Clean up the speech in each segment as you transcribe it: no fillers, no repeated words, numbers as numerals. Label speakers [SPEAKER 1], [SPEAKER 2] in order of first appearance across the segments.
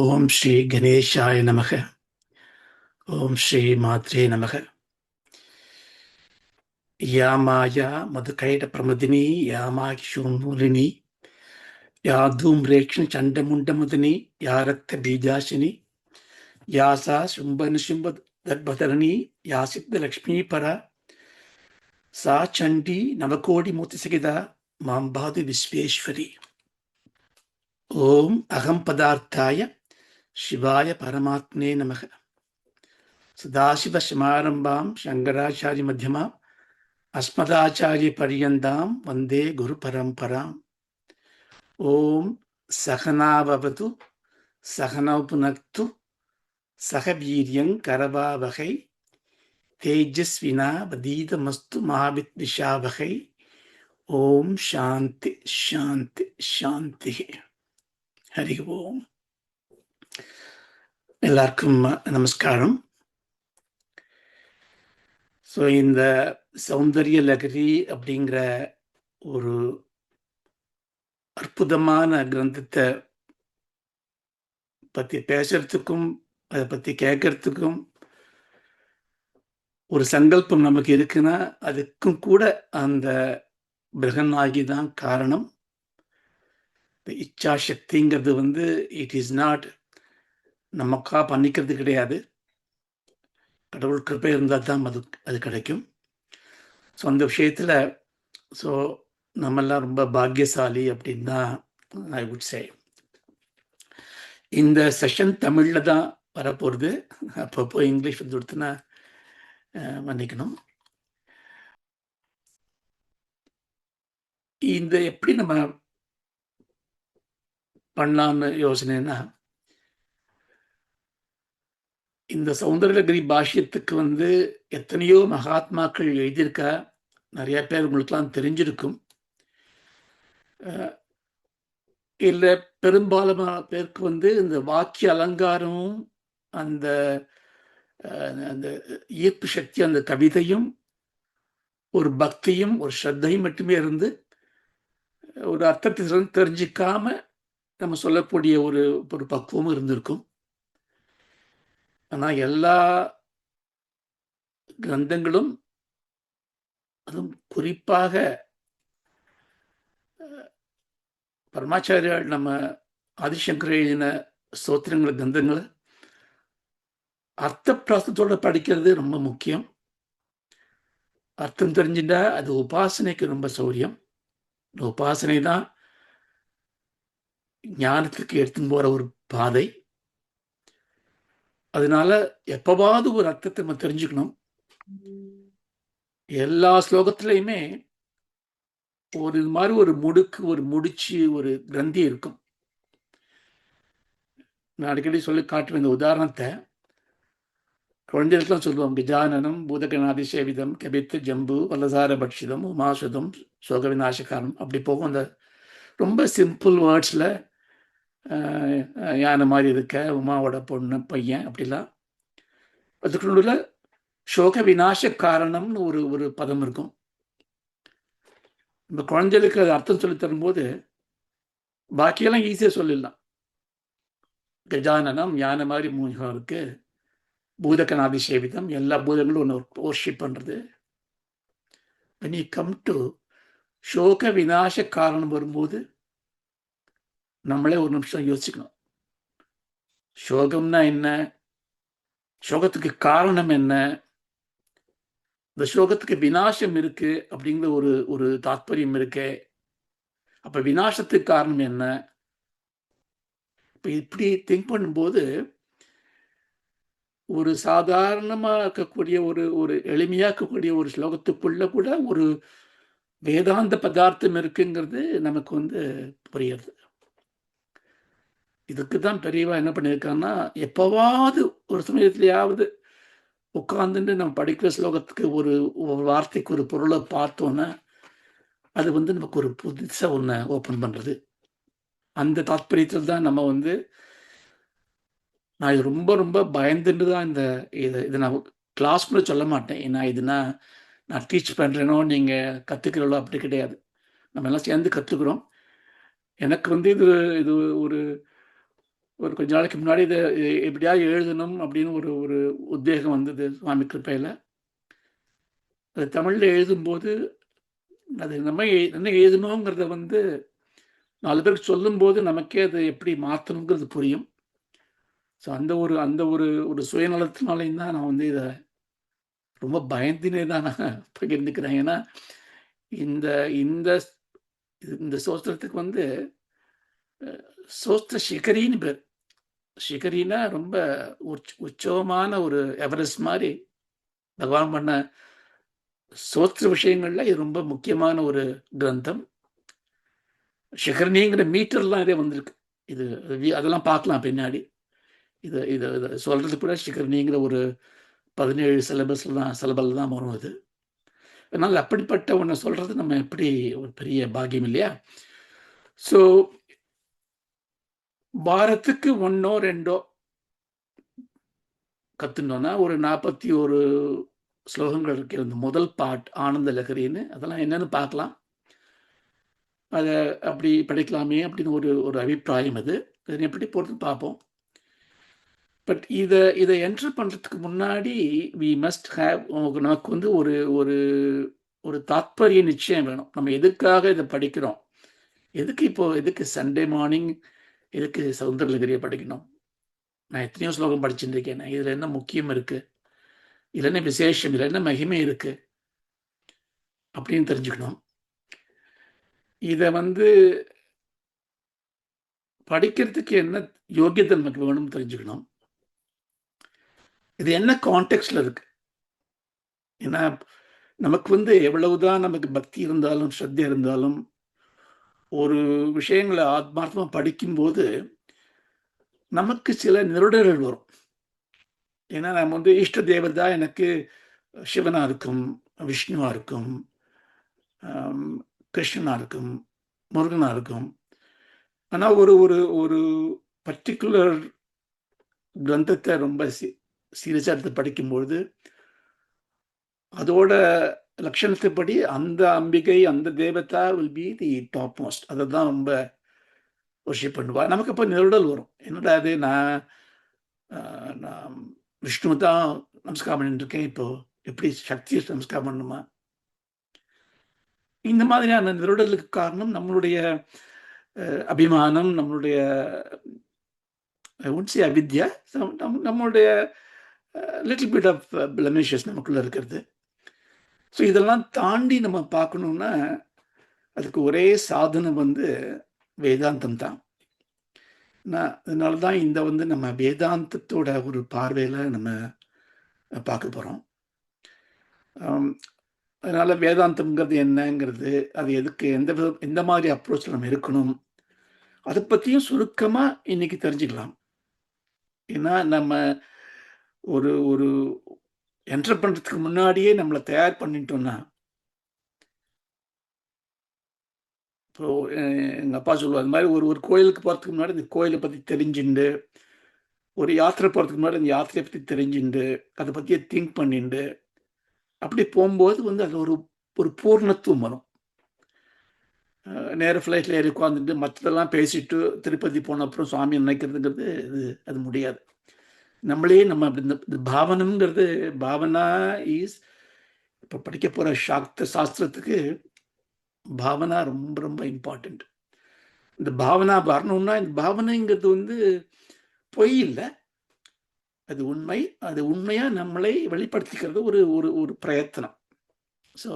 [SPEAKER 1] ஓம் ஸ்ரீ கணேஷாய நமக. ஓம் ஸ்ரீ மாத்ரே நமக. யா மாயா மதுகைட பிரமதினி யாமாகிஷூர்மூலினி யா தூம்ரேக்ஷண சண்டமுண்டமதினி யா ரக்த பீஜாசினி யாசா சும்பனுசும்ப தர்பதரணி யா சித்த லக்ஷ்மீ பரா சா சண்டி நவகோடி மூர்த்தி சகிதா மாம்பாது விஸ்வேஸ்வரி. ஓம் அகம் பதார்த்தாய சிவாய பரமாத்மே நமக. சதாசிவசமாரம்பாம் சங்கராச்சாரிய மத்தியமாம் அஸ்மதாச்சாரிய பரியந்தாம் வந்தே குரு பரம்பராம். ஓம் சகனாவது சகனௌ புனக்து சக வீரியங் கரவாவகை தேஜஸ்வினா வதீதமஸ்து மகாவித் விஷாவகை. ஓம் சாந்தி சாந்தி சாந்தி. ஹரி ஓம். எல்லாருக்கும் நமஸ்காரம். ஸோ இந்த சௌந்தர்ய லகரி அப்படிங்கிற ஒரு அற்புதமான கிரந்தத்தை பற்றி பேசுறதுக்கும் அதை பற்றி கேட்கறதுக்கும் ஒரு சங்கல்பம் நமக்கு இருக்குன்னா அதுக்கும் கூட அந்த பிரகன்னாகி தான் காரணம். இச்சா சக்திங்கிறது இட் இஸ் நாட் நமக்கா பண்ணிக்கிறது கிடையாது. கடவுள் கிருப்பை இருந்தால் தான் அது கிடைக்கும். ஸோ அந்த விஷயத்தில் ஸோ நம்மெல்லாம் ரொம்ப பாக்கியசாலி அப்படின்னு தான் ஐ வுட் சே. இந்த செஷன் தமிழில் தான் வரப்போகிறது. அப்பப்போ இங்கிலீஷ் கொடுத்துனா மன்னிக்கணும். இந்த எப்படி நம்ம பண்ணலான்னு யோசனைன்னா, இந்த சௌந்தரலகரி பாஷ்யத்துக்கு எத்தனையோ மகாத்மாக்கள் எழுதியிருக்கா. நிறைய பேர் உங்களுக்கெல்லாம் தெரிஞ்சிருக்கும். இல்லை பெரும்பாலான பேருக்கு இந்த வாக்கிய அலங்காரமும் அந்த அந்த ஈர்ப்பு சக்தி, அந்த கவிதையும் ஒரு பக்தியும் ஒரு ஸ்ரத்தையும் மட்டுமே இருந்து ஒரு அர்த்தத்தை தெரிஞ்சிக்காம நம்ம சொல்லக்கூடிய ஒரு ஒரு பக்குவமும் இருந்திருக்கும். ஆனால் எல்லா கிரந்தங்களும், அதுவும் குறிப்பாக பரமாச்சாரியால் நம்ம ஆதிசங்கர் எழுதின ஸ்தோத்திரங்கள் கிரந்தங்களை அர்த்த பிராசத்தோட படிக்கிறது ரொம்ப முக்கியம். அர்த்தம் தெரிஞ்சுட்டா அது உபாசனைக்கு ரொம்ப சௌரியம். உபாசனை தான் ஞானத்துக்கு எடுத்துன்னு போற ஒரு பாதை. அதனால எப்பவாவது ஒரு அர்த்தத்தை நம்ம தெரிஞ்சுக்கணும். எல்லா ஸ்லோகத்திலையுமே ஒரு இது மாதிரி ஒரு முடுக்கு, ஒரு முடிச்சு, ஒரு கிரந்தி இருக்கும். நான் அடிக்கடி சொல்லி காட்டுவேன் இந்த உதாரணத்தை. குழந்தைகளுக்குலாம் சொல்லுவாங்க, கஜானனம் பூதகணாதி சேவிதம் கபித்து ஜம்பு வல்லசார பட்சிதம் உமாசுதம் சோக விநாசகாரம், அப்படி போகும். அந்த ரொம்ப சிம்பிள் வேர்ட்ஸில் யானை மாதிரி இருக்க, உமாவோட பொண்ணு பையன், அப்படிலாம். அதுக்குள்ள சோக விநாச காரணம்னு ஒரு ஒரு பதம் இருக்கும். இந்த குழந்தைகளுக்கு அது அர்த்தம் சொல்லி தரும்போது பாக்கியெல்லாம் ஈஸியாக சொல்லிடலாம். கஜானனம் யானை மாதிரி மூஞ்சம் இருக்கு, பூதகணாதி சேவிதம் எல்லா பூதங்களும் ஒன்று ஓர்ஷிப் பண்ணுறது. when you come to சோக விநாச காரணம் வரும்போது நம்மளே ஒரு நிமிஷம் யோசிக்கணும். சோகம்னா என்ன? சோகத்துக்கு காரணம் என்ன? இந்த சோகத்துக்கு விநாசம் இருக்கு அப்படிங்கிற ஒரு ஒரு தாத்பரியம் இருக்கு. அப்ப விநாசத்துக்கு காரணம் என்ன? இப்ப இப்படி திங்க் பண்ணும்போது ஒரு சாதாரணமாக இருக்கக்கூடிய ஒரு ஒரு எளிமையாக்கக்கூடிய ஒரு ஸ்லோகத்துக்குள்ள கூட ஒரு வேதாந்த பதார்த்தம் இருக்குங்கிறது நமக்கு புரியுது. இதுக்கு தான் பெரியவா என்ன பண்ணியிருக்காங்கன்னா, எப்போவாவது ஒரு சமயத்துலையாவது உட்காந்துட்டு நம்ம படிக்கிற ஸ்லோகத்துக்கு ஒரு வார்த்தைக்கு ஒரு பொருளை பார்த்தோன்னா அது நமக்கு ஒரு புதுசாக ஒன்று ஓப்பன் பண்ணுறது. அந்த தாத்பரியத்தில் தான் நம்ம நான் இது ரொம்ப ரொம்ப பயந்துட்டு தான் இதை நான் கிளாஸ் கூட சொல்ல மாட்டேன். ஏன்னா இதுனா நான் டீச் பண்ணுறேனோ நீங்கள் கற்றுக்கிறீங்களோ அப்படி கிடையாது. நம்ம எல்லாம் சேர்ந்து கற்றுக்குறோம். எனக்கு இது இது ஒரு ஒரு கொஞ்ச நாளைக்கு முன்னாடி இதை எப்படியாவது எழுதணும் அப்படின்னு ஒரு ஒரு உத்வேகம் வந்தது சுவாமி கிருப்பையில். அது தமிழில் எழுதும்போது அது நம்ம என்ன எழுதணுங்கிறத வந்து 4 பேருக்கு சொல்லும்போது நமக்கே அது எப்படி மாற்றணுங்கிறது புரியும். ஸோ அந்த ஒரு சுயநலத்தினாலையும் தான் நான் வந்து இதை ரொம்ப பயந்துனே தான் நான் பகிர்ந்துக்கிறேன். ஏன்னா இந்த இந்த இந்த சோஸ்திரத்துக்கு வந்து சோஸ்திர சிகரின்னு பேர். சிகரினா ரொம்ப உற்சவமான ஒரு எவரெஸ்ட் மாதிரி பகவான் பண்ண சோஸ்திர விஷயங்கள்ல இது ரொம்ப முக்கியமான ஒரு கிரந்தம். ஷிகர்னிங்கிற மீட்டர்லாம் இதே வந்திருக்கு. இது அதெல்லாம் பார்க்கலாம் பின்னாடி. இது இது சொல்றது கூட ஷிகர்னிங்கிற ஒரு 17 சிலபல் தான் வரும் அது. அதனால அப்படிப்பட்ட ஒன்று சொல்றது நம்ம எப்படி ஒரு பெரிய பாக்கியம் இல்லையா? ஸோ வாரத்துக்கு 1ஓ 2ஓ கத்துனோம்னா ஒரு 41 ஸ்லோகங்கள் இருக்கு. இந்த முதல் பாட் ஆனந்த லகரின்னு அதெல்லாம் என்னன்னு பார்க்கலாம். அதை அப்படி படிக்கலாமே அப்படின்னு ஒரு ஒரு அபிப்பிராயம் அது. எப்படி போகிறது பார்ப்போம். பட் இதை என்ட்ரு பண்ணுறதுக்கு முன்னாடி வி மஸ்ட் ஹேவ் நமக்கு வந்து ஒரு ஒரு ஒரு தாத்பரிய நிச்சயம் வேணும். நம்ம எதுக்காக இதை படிக்கிறோம்? எதுக்கு சண்டே மார்னிங் எதுக்கு சௌந்தரலகரியை படிக்கணும்? நான் எத்தனையோ ஸ்லோகம் படிச்சுட்டு இருக்கேன். இதில் என்ன முக்கியம் இருக்கு? இதில் என்ன விசேஷம்? இதில் என்ன மகிமை இருக்கு அப்படின்னு தெரிஞ்சுக்கணும். இதை வந்து படிக்கிறதுக்கு என்ன யோகியத்தை நமக்கு வேணும்னு தெரிஞ்சுக்கணும். இது என்ன கான்டெக்ட்ல இருக்கு? ஏன்னா நமக்கு வந்து எவ்வளவுதான் நமக்கு பக்தி இருந்தாலும் ஸ்ரத்தை இருந்தாலும் ஒரு விஷயங்களை ஆத்மார்த்தமா படிக்கும்போது நமக்கு சில நிருடர்கள் வரும். ஏன்னா நம்ம வந்து இஷ்ட தேவதா எனக்கு சிவனா இருக்கும், விஷ்ணுவா இருக்கும், கிருஷ்ணனா இருக்கும், முருகனா இருக்கும். ஆனா ஒரு ஒரு ஒரு பர்டிகுலர் கிரந்தத்தை ரொம்ப சீரியஸா எடுத்து படிக்கும்பொழுது அதோட லட்சணத்தைப்படி அந்த அம்பிகை அந்த தேவதா will be the top most. அதை தான் ரொம்ப வர்ஷிப் பண்ணுவா. நமக்கு அப்போ நெருடல் வரும். என்னடா அது நான் விஷ்ணுவை தான் நமஸ்காரம் பண்ணிட்டு இருக்கேன், இப்போ எப்படி சக்தியை நமஸ்காரம் பண்ணணுமா? இந்த மாதிரியான நெருடலுக்கு காரணம் நம்மளுடைய அபிமானம், நம்மளுடைய உன்சி அவித்யா, நம்மளுடைய லிட்டில் பிட் ஆஃப் பிளமிஷஸ் நமக்குள்ள இருக்கிறது. ஸோ இதெல்லாம் தாண்டி நம்ம பார்க்கணும்னா அதுக்கு ஒரே சாதனம் வந்து வேதாந்தம் தான். அதனால தான் இந்த வந்து நம்ம வேதாந்தத்தோட ஒரு பார்வையில் நம்ம பார்க்க போகிறோம். அதனால வேதாந்தம்ங்கிறது என்னங்கிறது, அது எதுக்கு எந்த மாதிரி அப்ரோச்சில் நம்ம இருக்கணும், அதை பற்றியும் சுருக்கமாக இன்னைக்கு தெரிஞ்சுக்கலாம். ஏன்னா நம்ம ஒரு ஒரு என்டர் பண்ணுறதுக்கு முன்னாடியே நம்மளை தயார் பண்ணிட்டோம்னா, இப்போ எங்கள் அப்பா சொல்லுவார், அது மாதிரி ஒரு ஒரு கோயிலுக்கு போகிறதுக்கு முன்னாடி இந்த கோயிலை பற்றி தெரிஞ்சுண்டு, ஒரு யாத்திரை போகிறதுக்கு முன்னாடி அந்த யாத்திரையை பற்றி தெரிஞ்சுண்டு, அதை பற்றியே திங்க் பண்ணிண்டு அப்படி போகும்போது வந்து அது ஒரு ஒரு பூர்ணத்துவம் வரும். நேர ஃப்ளைட்டில் ஏறி உட்காந்துட்டு மற்றதெல்லாம் பேசிட்டு திருப்பதி போன அப்புறம் சுவாமி நினைக்கிறதுங்கிறது அது முடியாது. நம்மளே நம்ம அப்படி இந்த பாவனம்ங்கிறது பாவனா இஸ் இப்போ படிக்க போகிற சாஸ்திரத்துக்கு பாவனா ரொம்ப ரொம்ப இம்பார்ட்டண்ட். இந்த பாவனா வரணும்னா இந்த பாவனைங்கிறது வந்து பொய் இல்லை, அது உண்மை. அது உண்மையாக நம்மளை வெளிப்படுத்திக்கிறது ஒரு ஒரு ஒரு பிரயத்தனம். ஸோ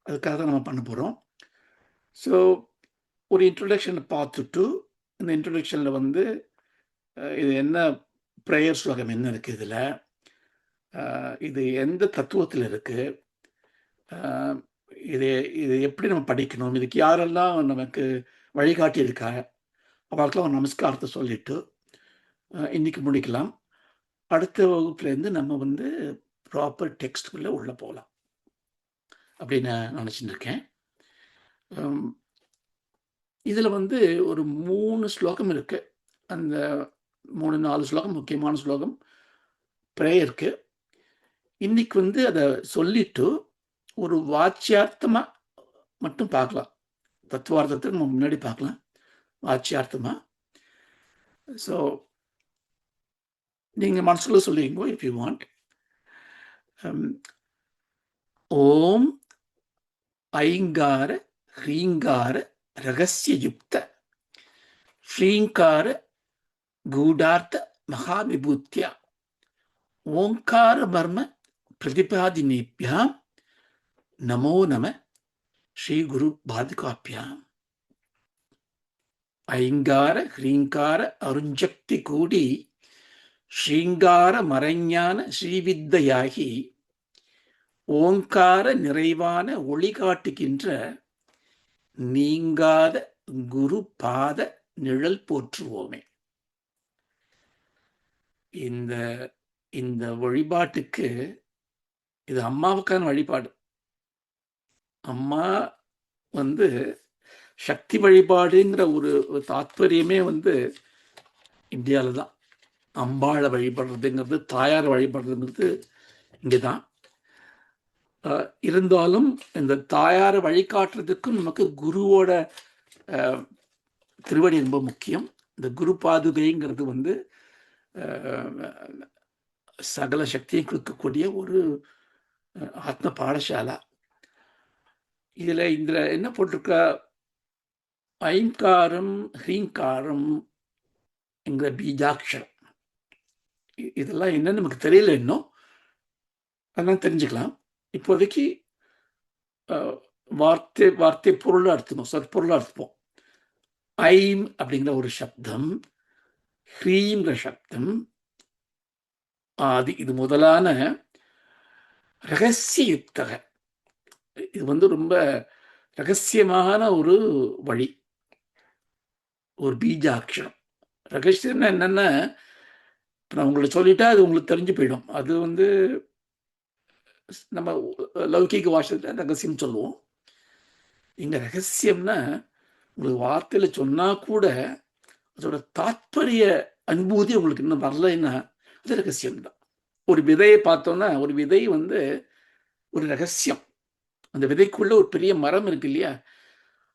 [SPEAKER 1] அதுக்காக தான் நம்ம பண்ண போகிறோம். ஸோ ஒரு இன்ட்ரொடக்ஷனை பார்த்துட்டு இந்த இன்ட்ரொடக்ஷனில் வந்து இது என்ன ப்ரேயர் ஸ்லோகம் என்ன இருக்குது, இதில் இது எந்த தத்துவத்தில் இருக்குது, இது இது எப்படி நம்ம படிக்கணும், இதுக்கு யாரெல்லாம் நமக்கு வழிகாட்டி இருக்கா, அவருக்கெல்லாம் ஒரு நமஸ்காரத்தை சொல்லிட்டு இன்னைக்கு முடிக்கலாம். அடுத்த வகுப்புலேருந்து நம்ம வந்து ப்ராப்பர் டெக்ஸ்ட்டுக்குள்ளே உள்ளே போகலாம் அப்படின்னு நினச்சிட்டு இருக்கேன். இதில் வந்து ஒரு 3 ஸ்லோகம் இருக்குது. அந்த 3-4 ஸ்லோகம் முக்கியமான ஸ்லோகம் ப்ரேயருக்கு. இன்னைக்கு வந்து அதை சொல்லிட்டு ஒரு வாச்சியார்த்தமாக மட்டும் பார்க்கலாம். தத்துவார்த்தத்தை நம்ம முன்னாடி பார்க்கலாம் வாச்சியார்த்தமாக. ஸோ நீங்கள் மனசுக்குள்ள சொல்லிங்கோ இஃப் யூ வாண்ட். ஓம் ஐங்கார ஹ்ரீங்கார ரகசியயுக்த ஸ்ரீங்கார கூடார்த்த மகாவிபூத்தியா ஓங்கார மர்ம பிரதிபாதினேபியாம் நமோ நம ஸ்ரீ குரு பாதுகாப்பியாம். ஐங்கார ஹ்ரீங்கார அருஞ்சக்தி கூடி ஸ்ரீங்கார மறைஞான ஸ்ரீவித்தையாகி ஓங்கார நிறைவான ஒளி காட்டுகின்ற நீங்காத குரு பாத நிழல் போற்றுவோமே. இந்த இந்த வழிபாட்டுக்கு இது அம்மாவுக்கான வழிபாடு. அம்மா சக்தி வழிபாடுங்கிற ஒரு தாத்பரியமே இந்தியாவில தான். அம்பாளை வழிபடுறதுங்கிறது, தாயார் வழிபடுறதுங்கிறது இங்கே தான். இருந்தாலும் இந்த தாயாரை வழிகாட்டுறதுக்கும் நமக்கு குருவோட திருவடி ரொம்ப முக்கியம். இந்த குரு பாதுகைங்கிறது சகல சக்தியும் கொடுக்கக்கூடிய ஒரு ஆத்ம பாடசாலா. இதுல என்ன போட்டிருக்கா, ஐங்காரம் ஹ்ரீங்காரம் என்கிற பீஜாட்சரம். இதெல்லாம் என்னன்னு நமக்கு தெரியல இன்னும், அதெல்லாம் தெரிஞ்சுக்கலாம். இப்போதைக்கு வார்த்தை பொருளை அர்த்தம், சொற்பொருளை அர்த்தம். ஐம் அப்படிங்கிற ஒரு சப்தம், ஹ்ரீங்கிற சப்தம், ஆதி, இது முதலான ரகசியுக்தக. இது ரொம்ப ரகசியமான ஒரு வழி, ஒரு பீஜாட்சரம். ரகசியம்னா என்னன்னா, நான் உங்களை சொல்லிட்டா அது உங்களுக்கு தெரிஞ்சு போயிடும். அது நம்ம லௌகிக வாசத்தில் ரகசியம் சொல்லுவோம். இங்க ரகசியம்னா உங்களுக்கு வார்த்தையில சொன்னா கூட அதோட தாத்பரிய அனுபூதி உங்களுக்கு இன்னும் வரலைன்னா அது ரகசியம்தான். ஒரு விதையை பார்த்தோம்னா, ஒரு விதை ஒரு ரகசியம். அந்த விதைக்குள்ள ஒரு பெரிய மரம் இருக்கு இல்லையா,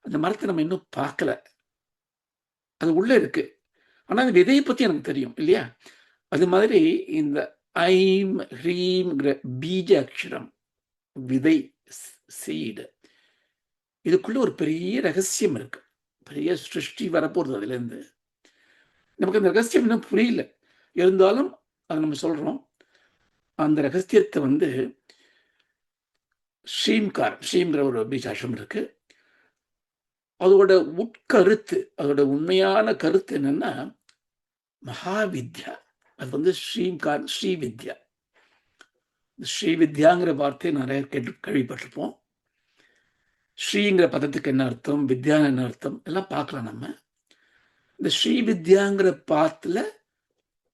[SPEAKER 1] அந்த மரத்தை நம்ம இன்னும் பார்க்கல, அது உள்ள இருக்கு. ஆனா அந்த விதையை பத்தி எனக்கு தெரியும் இல்லையா. அது மாதிரி இந்த ஐம் ஹ்ரீம்ங்கிற பீஜ அக்ஷரம், விதை, சீடு, இதுக்குள்ள ஒரு பெரிய ரகசியம் இருக்கு. பெரிய சிருஷ்டி வரப்போறது அதுல இருந்து. நமக்கு அந்த ரகசியம் இன்னும் புரியல, இருந்தாலும் அதை நம்ம சொல்றோம். அந்த ரகசியத்தை ஸ்ரீங்கிற ஒரு பீஜாட்சரம் இருக்கு. அதோட உட்கருத்து, அதோட உண்மையான கருத்து என்னன்னா மகாவித்யா. அது ஸ்ரீவித்யா. ஸ்ரீவித்யாங்கிற வார்த்தையை நிறைய கேள்விப்பட்டிருப்போம். ஸ்ரீங்கிற பதத்துக்கு என்ன அர்த்தம், வித்யான்னு என்ன அர்த்தம் எல்லாம் பார்க்கலாம். நம்ம இந்த ஸ்ரீவித்யாங்கிற பாத்துல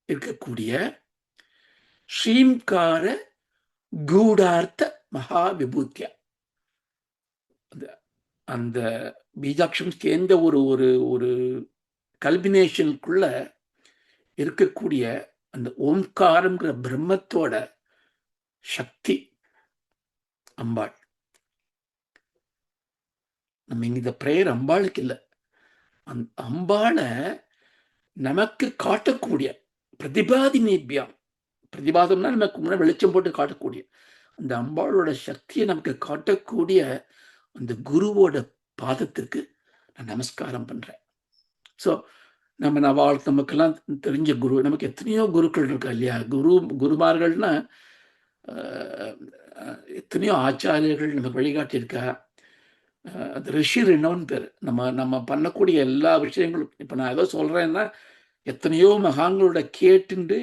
[SPEAKER 1] இருக்கக்கூடிய ஸ்ரீம்கார கூடார்த்த மகா விபூத்தியா, அந்த பீஜாட்சரம் சேர்ந்த ஒரு ஒரு ஒரு கல்பினேஷனுக்குள்ள இருக்கக்கூடிய அந்த ஓம்காரம்ங்கிற பிரம்மத்தோட சக்தி அம்பாள். நம்ம இந்த பிரேயர் அம்பாளுக்கு இல்லை, அந்த அம்பாளை நமக்கு காட்டக்கூடிய பிரதிபாதினேபியாம். பிரதிபாதம்னா நமக்கு முன்னாடி வெளிச்சம் போட்டு காட்டக்கூடிய அந்த அம்பாளோட சக்தியை நமக்கு காட்டக்கூடிய அந்த குருவோட பாதத்திற்கு நான் நமஸ்காரம் பண்றேன். ஸோ நமக்கெல்லாம் தெரிஞ்ச குரு, நமக்கு எத்தனையோ குருக்கள் இருக்கா இல்லையா. குருமார்கள்னா எத்தனையோ ஆச்சாரியர்கள் நமக்கு வழிகாட்டியிருக்கா. அது ரிஷி ரினோன்னு பேர். நம்ம பண்ணக்கூடிய எல்லா விஷயங்களும், இப்போ நான் ஏதோ சொல்றேன்னா எத்தனையோ மகான்களோட கேட்டுண்டு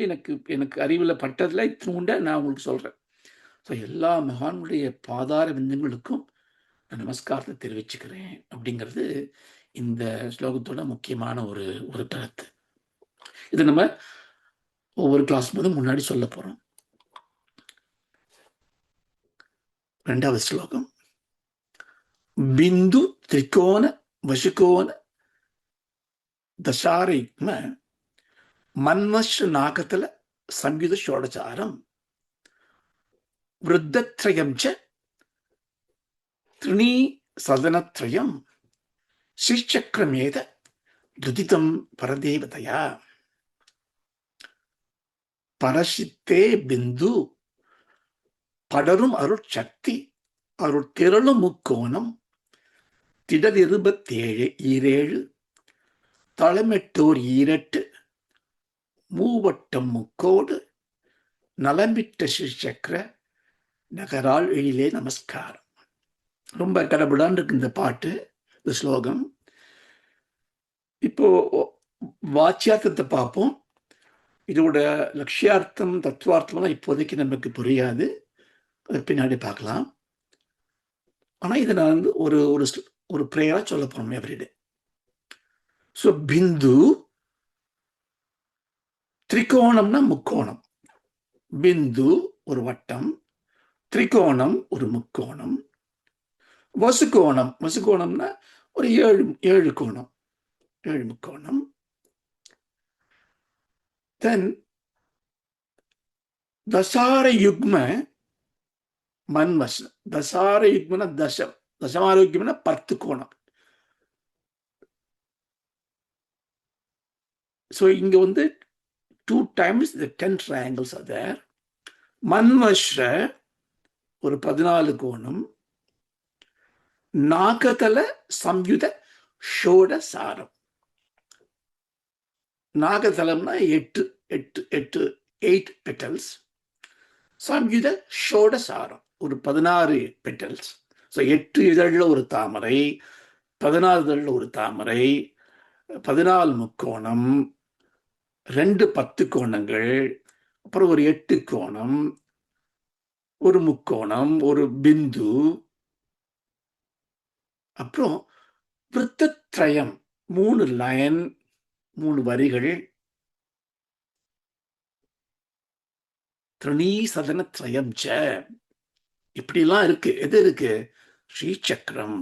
[SPEAKER 1] எனக்கு அறிவில் பட்டதில் இத்தினுண்ட நான் உங்களுக்கு சொல்றேன். ஸோ எல்லா மகான்களுடைய பாதார விந்தங்களுக்கும் நான் நமஸ்காரத்தை தெரிவிச்சுக்கிறேன் அப்படிங்கிறது இந்த ஸ்லோகத்தோட முக்கியமான ஒரு கருத்து. இது நம்ம ஒவ்வொரு கிளாஸ் போதும் முன்னாடி சொல்ல போறோம். 2வது ஸ்லோகம். பிந்து திரிகோண வசுகோண தசாரிக்ம மன்வஷ நாகத்தல சம்யுத ஷோடசாரம் விருத்தத்ரயம் ச த்ரிணீ சதனத்ரயம் ஸ்ரீசக்கரமேத துதிதம் பரதேவதையா. பரசித்தே பிந்து படரும் அருட்சக்தி அருட்திரளும் முக்கோணம் திடர் 27 ஈரேழு தளமெட்டோர் ஈரட்டு மூவட்டம் முக்கோடு நலமிட்ட ஸ்ரீசக்கர நகரால் எழிலே நமஸ்காரம். ரொம்ப கடவுளான் இருக்கு இந்த பாட்டு, இந்த ஸ்லோகம். இப்போ வாச்சியார்த்தத்தை பார்ப்போம். இதோட லட்சியார்த்தம் தத்துவார்த்தம்லாம் இப்போதைக்கு நமக்கு புரியாது, அது பின்னாடி பார்க்கலாம். ஆனால் இதை நான் வந்து ஒரு ஒரு ப்ரேயரா சொல்ல போறோம் எவ்ரிடே. ஸோ பிந்து திரிகோணம்னா முக்கோணம், பிந்து ஒரு வட்டம், திரிகோணம் ஒரு முக்கோணம், வசுகோணம் வசுகோணம்னா ஒரு ஏழு கோணம், 7 முக்கோணம். தென் தசார யுக்ம மன்வஸ், தசார யுக்மனா தசமாரோக்கியம்னா 10 கோணம். ஸோ இங்க வந்து 2 times the 10 triangles are there. மன்வஸ்ர ஒரு 14 கோணம், நாகதல சம்யுத ஷோடசாரம். நாகதலம்னா 8 பெட்டல்ஸ், சம்யுத ஷோடசாரம் ஒரு 16 பெட்டல்ஸ். ஸோ 8 இதழில் ஒரு தாமரை, 14 இதழில் ஒரு தாமரை, 14 முக்கோணம், 2 10 கோணங்கள், அப்புறம் ஒரு 8 கோணம், ஒரு முக்கோணம், ஒரு பிந்து, அப்புறம் விருத்தத்ரயம் 3 லைன், 3 வரிகள், திரணீசதனத்ரயம் ச, இப்படிலாம் இருக்கு. எது இருக்கு? ஸ்ரீசக்கரம்.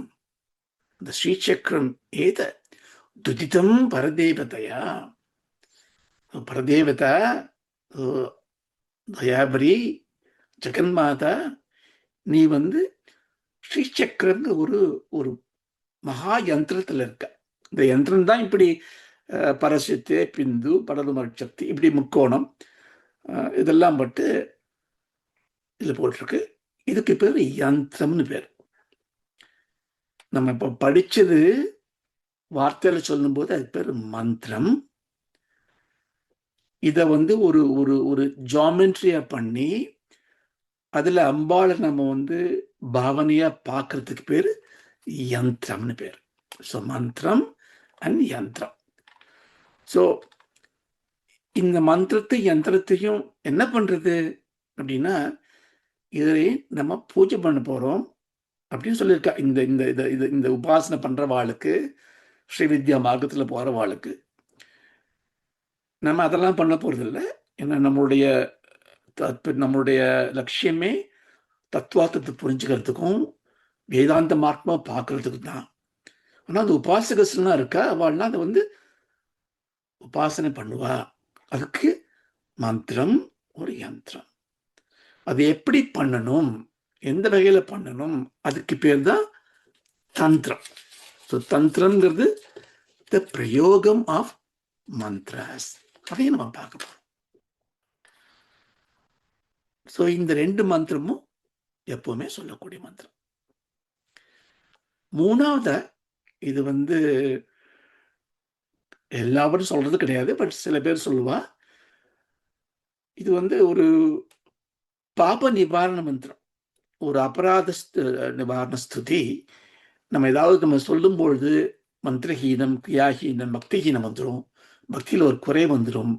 [SPEAKER 1] இந்த ஸ்ரீசக்கரம் ஏத துதிதம் பரதேவதையா, பரதேவதா தயாபரி ஜெகன்மாதா, நீ வந்து ஸ்ரீசக்கரங்க ஒரு ஒரு மகா யந்திரத்துல இருக்க. இந்த யந்திரம் தான் இப்படி பரசித்தே பிந்து படருமர் சக்தி இப்படி முக்கோணம் இதெல்லாம் பட்டு இதுல போட்டிருக்கு. இதுக்கு பேர் யந்திரம்னு பேர். நம்ம இப்ப படிச்சது வார்த்தையில சொல்லும் போது அது பேர் மந்திரம். இத வந்து ஒரு ஒரு ஒரு ஜாமெட்ரியா பண்ணி அதுல அம்பாளை நம்ம வந்து பாவனையா பார்க்கறதுக்கு பேரு யந்திரம்னு பேர். ஸோ மந்திரம் அண்ட் யந்திரம். ஸோ இந்த மந்திரத்தை யந்திரத்தையும் என்ன பண்றது அப்படின்னா, இதை நம்ம பூஜை பண்ண போறோம் அப்படின்னு சொல்லியிருக்கா. இந்த இந்த இந்த இந்த உபாசனை பண்றவாளுக்கு, ஸ்ரீவித்யா மார்க்கத்தில் போறவாளுக்கு நம்ம அதெல்லாம் பண்ண போறது இல்லை. ஏன்னா நம்மளுடைய லட்சியமே தத்துவார்த்தத்தை புரிஞ்சுக்கிறதுக்கும் வேதாந்த மார்க்கமா பார்க்கறதுக்கு தான். ஆனால் அந்த உபாசகஸ்லாம் இருக்கா, அவள்லாம் அதை வந்து உபாசனை பண்ணுவா. அதுக்கு மந்திரம் ஒரு யந்திரம். அது எப்படி பண்ணணும், எந்த வகையில பண்ணணும், அதுக்கு பேர் தான் தந்திரம். ஸோ தந்திரம்ங்கிறது த பிரயோகம் ஆஃப் மந்த்ராஸ். அதையும் நம்ம பார்க்க போறோம். ஸோ இந்த 2 மந்திரமும் எப்பவுமே சொல்லக்கூடிய மந்திரம். மூணாவது, இது வந்து எல்லாரும் சொல்றது கிடையாது, பட் சில பேர் சொல்லுவா, இது வந்து ஒரு பாப நிவாரண மந்திரம், ஒரு அபராத நிவாரண ஸ்துதி. நம்ம ஏதாவது நம்ம சொல்லும் பொழுது மந்திரஹீனம், கிரியாஹீனம், பக்திஹீனம் வந்துடும், பக்தியில் ஒரு குறை வந்துடும்,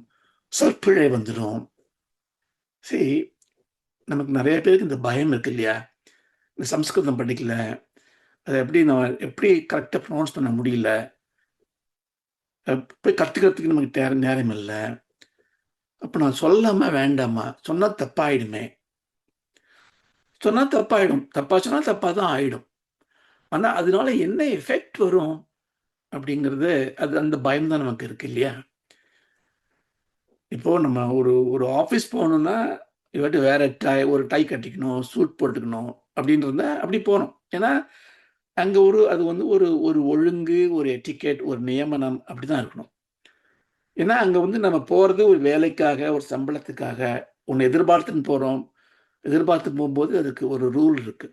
[SPEAKER 1] சொற்பிழை வந்துடும். சரி, நமக்கு நிறைய பேருக்கு இந்த பயம் இருக்கு இல்லையா, இந்த சம்ஸ்கிருதம் படிக்கல, அதை எப்படி கரெக்டாக ப்ரொனவுன்ஸ் பண்ண முடியல, போய் கற்றுக்கிறதுக்கு நமக்கு நேரம் இல்லை, அப்போ நான் சொல்லாம வேண்டாமா, சொன்னா தப்பாயிடுமே, சொன்னா தப்பாயிடும், தப்பா சொன்னா தப்பா தான் ஆயிடும். ஆனா அதனால என்ன எஃபெக்ட் வரும் அப்படிங்கிறது, அது அந்த பயம் தான் நமக்கு இருக்கு இல்லையா. இப்போ நம்ம ஒரு ஆஃபீஸ் போகணும்னா இவாட்டி வேற ஒரு டை கட்டிக்கணும், சூட் போட்டுக்கணும் அப்படின்றத அப்படி போகணும். ஏன்னா அங்கே அது வந்து ஒரு ஒழுங்கு, ஒரு எட்டிகேட், ஒரு நியமனம் அப்படிதான் இருக்கணும். ஏன்னா அங்க வந்து நம்ம போறது ஒரு வேலைக்காக, ஒரு சம்பளத்துக்காக, ஒண்ணு எதிர்பார்த்துன்னு போறோம். எதிர்பார்த்து போகும்போது அதுக்கு ஒரு ரூல் இருக்கு.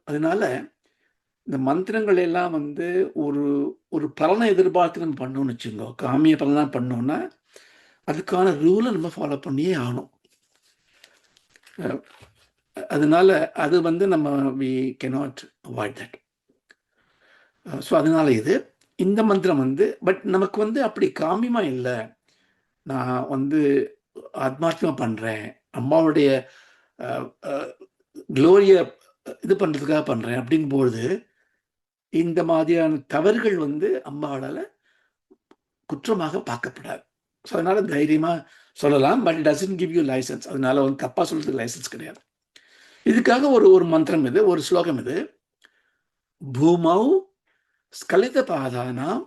[SPEAKER 1] அதனால இந்த மந்திரங்கள் எல்லாம் வந்து ஒரு ஒரு பலனை எதிர்பார்த்து நம்ம பண்ணோம்னு வச்சுக்கோங்க. காமிய பலனா பண்ணோம்னா, அதுக்கான ரூல நம்ம ஃபாலோ பண்ணியே ஆகணும். அ அதனால அது வந்து நம்ம we cannot avoid that. So அதனால இது. இந்த மந்திரம் வந்து பட் நமக்கு வந்து அப்படி காமியமா இல்ல. நான் வந்து ஆத்மார்த்தமா பண்றேன். அம்மாவுடைய அ அ குளோரிய இது பண்றதுக்காக பண்றேன் அப்படிங்கும்பொழுது, இந்த மாதிரியான தவறுகள் வந்து அம்பாளால குற்றமாக பார்க்கப்படாது. ஸோ அதனால தைரியமா சொல்லலாம். But it doesn't give you license. அதனால வந்து தப்பா சொல்றதுக்கு லைசென்ஸ் கிடையாது. இதுக்காக ஒரு ஒரு மந்திரம் இது, ஒரு ஸ்லோகம் இது. பூமௌ ஸ்கலிதபாதானாம்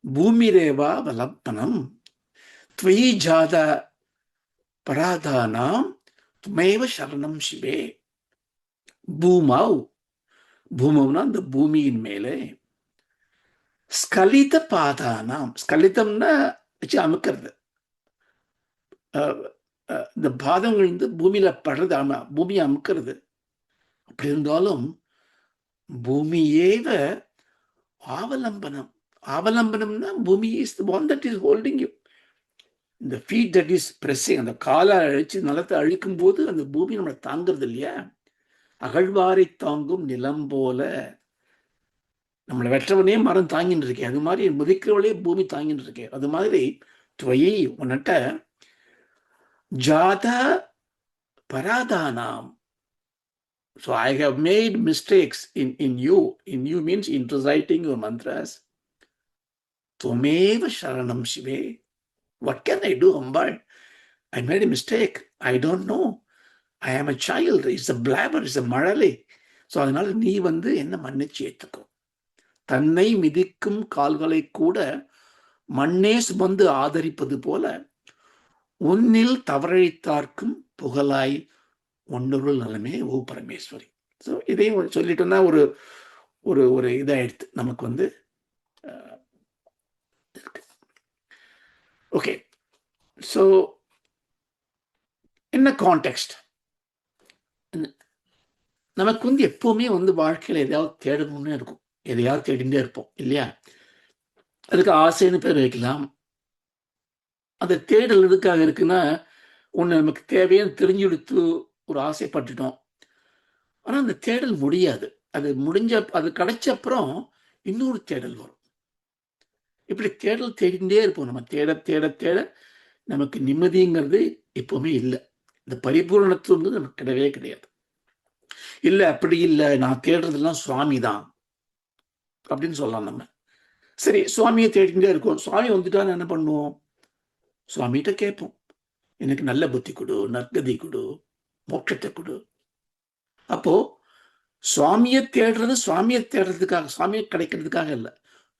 [SPEAKER 1] பூமிரேவாவலம்பனம் त्वयि जाता பராதானாம் துமேவ சரணம் சிவே. பூமௌ, பூமௌனா இந்த பூமியின் மேலே, ஸ்கலித பாதானாம், ஸ்கலிதம்னா வச்சு அமுக்கிறது. இந்த பாதங்கள் வந்து பூமியில படுறது, பூமியை அமுக்கிறது. அப்படி இருந்தாலும் பூமியேவ ஆவலம்பனம். ஆவலம்பனம்னா பூமி is the one that is holding you. இந்த ஃபீட் தட் இஸ் பிரஸிங், அந்த காலை அழிச்சு நிலத்தை அழிக்கும் போது அந்த பூமி நம்மளை தாங்கிறது இல்லையா? அகழ்வாரை தாங்கும் நிலம் போல நம்மளை வெற்றவனே மரம் தாங்கின்னு இருக்கேன், அது மாதிரி முதிக்கிறவளே பூமி தாங்கின்னு இருக்கேன். அது மாதிரி துவயி உன்னிட்ட ஜாதா பராதானாம். So I have made mistakes in you. In you means in reciting your mantras. Tvameva sharanam shive. What can I do, Ambal? I made a mistake. I don't know. I am a child. It's a blabber. It's a மழலை. So அதனால நீ வந்து என்ன மன்னிச்சு ஏற்றுக்கும். தன்னை மிதிக்கும் கால்களை கூட மண்ணே சுமந்து ஆதரிப்பது போல உன்னில் தவறழித்தார்க்கும் புகழாய் ஒன்னொருள் நலமே ஓ பரமேஸ்வரி. ஸோ இதையும் சொல்லிட்டோம்னா ஒரு ஒரு ஒரு இதாயிடுத்து நமக்கு வந்து. ஓகே, ஸோ என்ன கான்டெக்ஸ்ட்? நமக்கு வந்து எப்பவுமே வந்து வாழ்க்கையில் எதையாவது தேடணும்னு இருக்கும். எதையாவது தேடிகிட்டே இருப்போம் இல்லையா? அதுக்கு ஆசைன்னு பேர் வைக்கலாம். அந்த தேடல் எதுக்காக இருக்குன்னா, ஒன்று நமக்கு தேவையான தெரிஞ்சு எடுத்து ஒரு ஆசைப்பட்டுட்டோம். ஆனால் அந்த தேடல் முடியாது. அது முடிஞ்ச, அது கிடைச்ச அப்புறம் இன்னொரு தேடல் வரும். இப்படி தேடல் தேடிகிட்டே இருப்போம். நம்ம தேட தேட தேட நமக்கு நிம்மதிங்கிறது எப்பவுமே இல்லை. இந்த பரிபூரணத்துவம் நமக்கு கிடையவே கிடையாது. இல்லை அப்படி இல்லை, நான் தேடுறதெல்லாம் சுவாமி தான் அப்படின்னு சொல்லலாம் நம்ம. சரி, சுவாமியை தேடிக்கிட்டே இருக்கோம். சுவாமி வந்துட்டான்னு என்ன பண்ணுவோம்? சுவாமிகிட்ட கேட்போம், எனக்கு நல்ல புத்தி கொடு, நற்கதி கொடு, மோட்சத்தை கொடு. அப்போ சுவாமியை தேடுறது சுவாமியை தேடுறதுக்காக, சுவாமியை கிடைக்கிறதுக்காக இல்லை,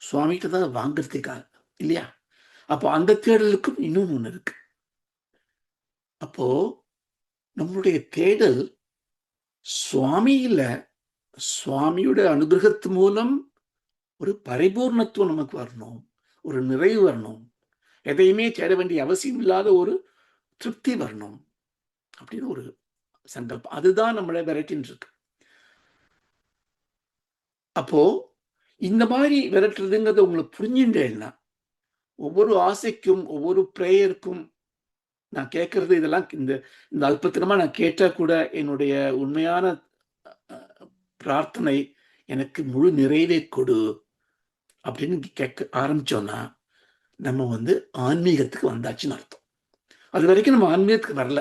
[SPEAKER 1] சுவாமிகிட்ட தான் வாங்குறதுக்காக இல்லையா? அப்போ அந்த தேடலுக்கும் இன்னொன்று ஒன்று இருக்கு. அப்போ நம்மளுடைய தேடல் சுவாமியில, சுவாமியோட அனுகிரகத்து மூலம் ஒரு பரிபூர்ணத்துவம் நமக்கு வரணும், ஒரு நிறைவு வரணும், எதையுமே தேட வேண்டிய அவசியம் இல்லாத ஒரு திருப்தி வரணும் அப்படின்னு ஒரு சங்கல்பம். அதுதான் நம்மளை விரட்டின்னு இருக்கு. அப்போ இந்த மாதிரி விரட்டுறதுங்கிறத உங்களுக்கு புரிஞ்சுட்டேன்னா, ஒவ்வொரு ஆசைக்கும் ஒவ்வொரு பிரேயருக்கும் நான் கேட்கறது இதெல்லாம் இந்த இந்த அல்பத்திரமா நான் கேட்டா கூட என்னுடைய உண்மையான பிரார்த்தனை எனக்கு முழு நிறைவே கொடு அப்படின்னு கேட்க ஆரம்பிச்சோம்னா நம்ம வந்து ஆன்மீகத்துக்கு வந்தாச்சுன்னு அர்த்தம். அது வரைக்கும் நம்ம ஆன்மீகத்துக்கு வரல.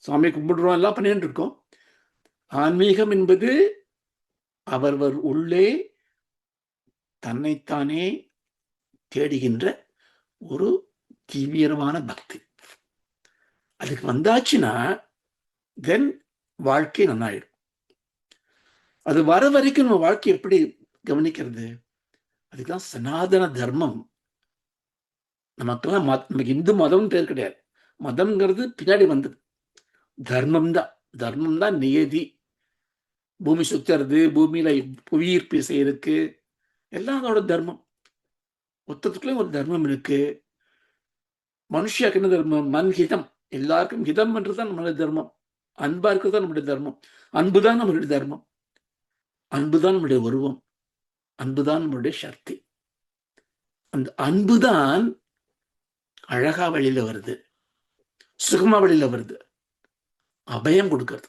[SPEAKER 1] சுவாமியை கும்பிடுறோம், எல்லாம் பண்ணிட்டு இருக்கோம். ஆன்மீகம் என்பது அவரவர் உள்ளே தன்னைத்தானே தேடுகின்ற ஒரு தீவிரமான பக்தி. அதுக்கு வந்தாச்சுன்னா தென் வாழ்க்கை நன்னாயிடும். அது வர வரைக்கும் நம்ம வாழ்க்கை எப்படி கவனிக்கிறது? அதுக்குதான் சனாதன தர்மம். நமக்கெல்லாம் நமக்கு இந்து மதம் பேர் கிடையாது. மதம்ங்கிறது பின்னாடி வந்தது. தர்மம் தான், தர்மம் தான் நியதி. பூமி சுத்துறது, பூமியில புவியீர்ப்பு செய்யறதுக்கு எல்லாம் அதோட தர்மம். மொத்தத்துக்குள்ளேயும் ஒரு தர்மம் இருக்கு. மனுஷியாக்கு என்ன தர்மம்? மன்ஹிதம். எல்லாருக்கும் ஹிதம் என்றுதான் நம்மளுடைய தர்மம். அன்பா இருக்கிறது தான் நம்முடைய தர்மம். அன்புதான் நம்மளுடைய தர்மம். அன்புதான் நம்முடைய உருவம். அன்புதான் நம்மளுடைய சக்தி. அந்த அன்புதான் அழகா வழியில வருது, சுகமா வழியில வருது, அபயம் கொடுக்கிறது.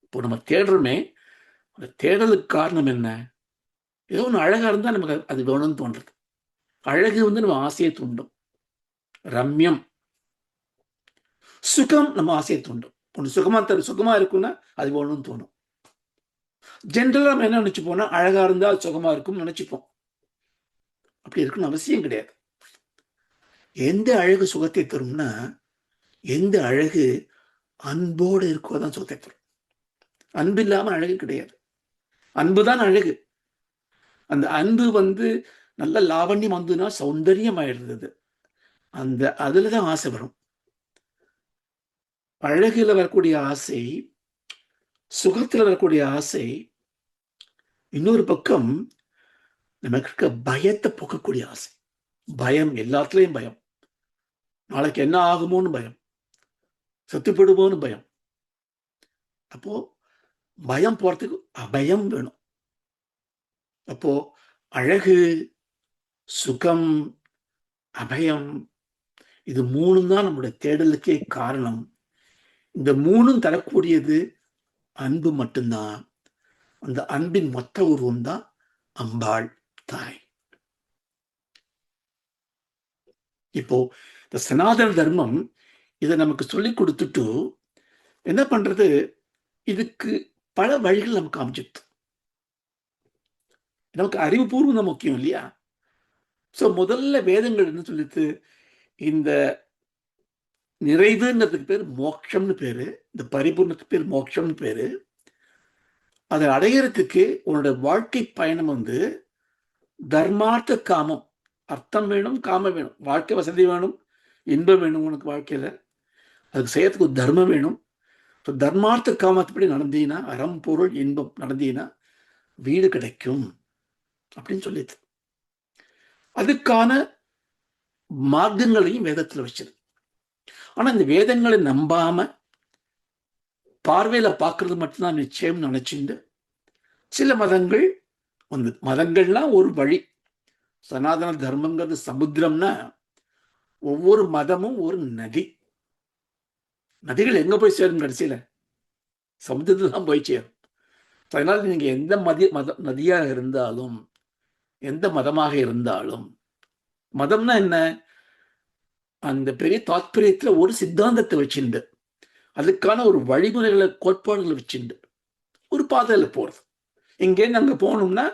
[SPEAKER 1] இப்போ நம்ம தேடுறோமே, அந்த தேடலுக்கு காரணம் என்ன? ஏதோ ஒன்று அழகா இருந்தா நமக்கு அது வேணும்னு தோன்றது. அழகு வந்து நம்ம ஆசையை தூண்டும். ரம்யம். சுகம் நம்ம ஆசையை தூண்டும். ஒன்று சுகமா இருக்கும்னா அது வேணும்னு தோணும். ஜென்ரலா நம்ம என்ன நினைச்சுப்போம்னா, அழகா இருந்தா சுகமா இருக்கும்னு நினைச்சுப்போம். அப்படி இருக்குன்னு அவசியம் கிடையாது. எந்த அழகு சுகத்தை தரும்னா, எந்த அழகு அன்போடு இருக்கோ தான் சுகத்தை தரும். அன்பு இல்லாம அழகு கிடையாது. அன்புதான் அழகு. அந்த அன்பு வந்து நல்ல லாவண்யம் வந்துன்னா சௌந்தரியம் ஆயிடுறது. அந்த அதுலதான் ஆசை வரும். அழகுல வரக்கூடிய ஆசை, சுகத்துல வரக்கூடிய ஆசை, இன்னொரு பக்கம் நமக்கு இருக்க பயத்தை போக்கக்கூடிய ஆசை. பயம், எல்லாத்துலயும் பயம். நாளைக்கு என்ன ஆகுமோன்னு பயம், செத்துப்படுமோன்னு பயம். அப்போ பயம் போறதுக்கு அபயம் வேணும். அப்போ அழகு, சுகம், அபயம், இது மூணும் தான் நம்முடைய தேடலுக்கே காரணம். இந்த மூணும் தரக்கூடியது அன்பு மட்டும்தான். அந்த அன்பின் மொத்த உருவம் தான் அம்பாள் தாய். இப்போ இந்த சனாதன தர்மம் இதை நமக்கு சொல்லி கொடுத்துட்டு என்ன பண்றது, இதுக்கு பல வழிகள் நமக்கு அமைச்சிட்டு, நமக்கு அறிவுபூர்வம் தான் முக்கியம் இல்லையா? சோ முதல்ல வேதங்கள் என்ன சொல்லிட்டு, இந்த நிறைவுங்கிறதுக்கு பேர் மோட்சம்னு பேரு, இந்த பரிபூர்ணத்துக்கு பேர் மோட்சம்னு பேரு. அதை அடையிறதுக்கு உன்னோட வாழ்க்கை பயணம் வந்து தர்மார்த்த காமம், அர்த்தம் வேணும், காமம் வேணும், வாழ்க்கை வசதி வேணும், இன்பம் வேணும். உனக்கு வாழ்க்கையில அதுக்கு செய்யறதுக்கு ஒரு தர்மம் வேணும். தர்மார்த்த காமத்துப்படி நடந்தீங்கன்னா, அறம் பொருள் இன்பம் நடந்தீங்கன்னா வீடு கிடைக்கும் அப்படின்னு சொல்லிது. அதுக்கான மார்க்கங்களையும் வேதத்துல வச்சது. ஆனா இந்த வேதங்களை நம்பாம பார்வையில பார்க்கறது மட்டும்தான் நிச்சயம் நினைச்சுண்டு சில மதங்கள் வந்து, மதங்கள்லாம் ஒரு வழி. சனாதன தர்மங்கிறது சமுத்திரம்னா ஒவ்வொரு மதமும் ஒரு நதி. நதிகள் எங்க போய் சேரும்? கடைசியில சமுத்திரத்துல தான் போய் சேரும். அதனால நீங்க எந்த நதியாக இருந்தாலும், எந்த மதமாக இருந்தாலும், மதம்னா என்ன? அந்த பெரிய தாத்பரியத்துல ஒரு சித்தாந்தத்தை வச்சுண்டு, அதுக்கான ஒரு வழிமுறைகளை, கோட்பாடுகளை வச்சுண்டு ஒரு பாதையில போறது. இங்கேருந்து அங்க போகணும்னா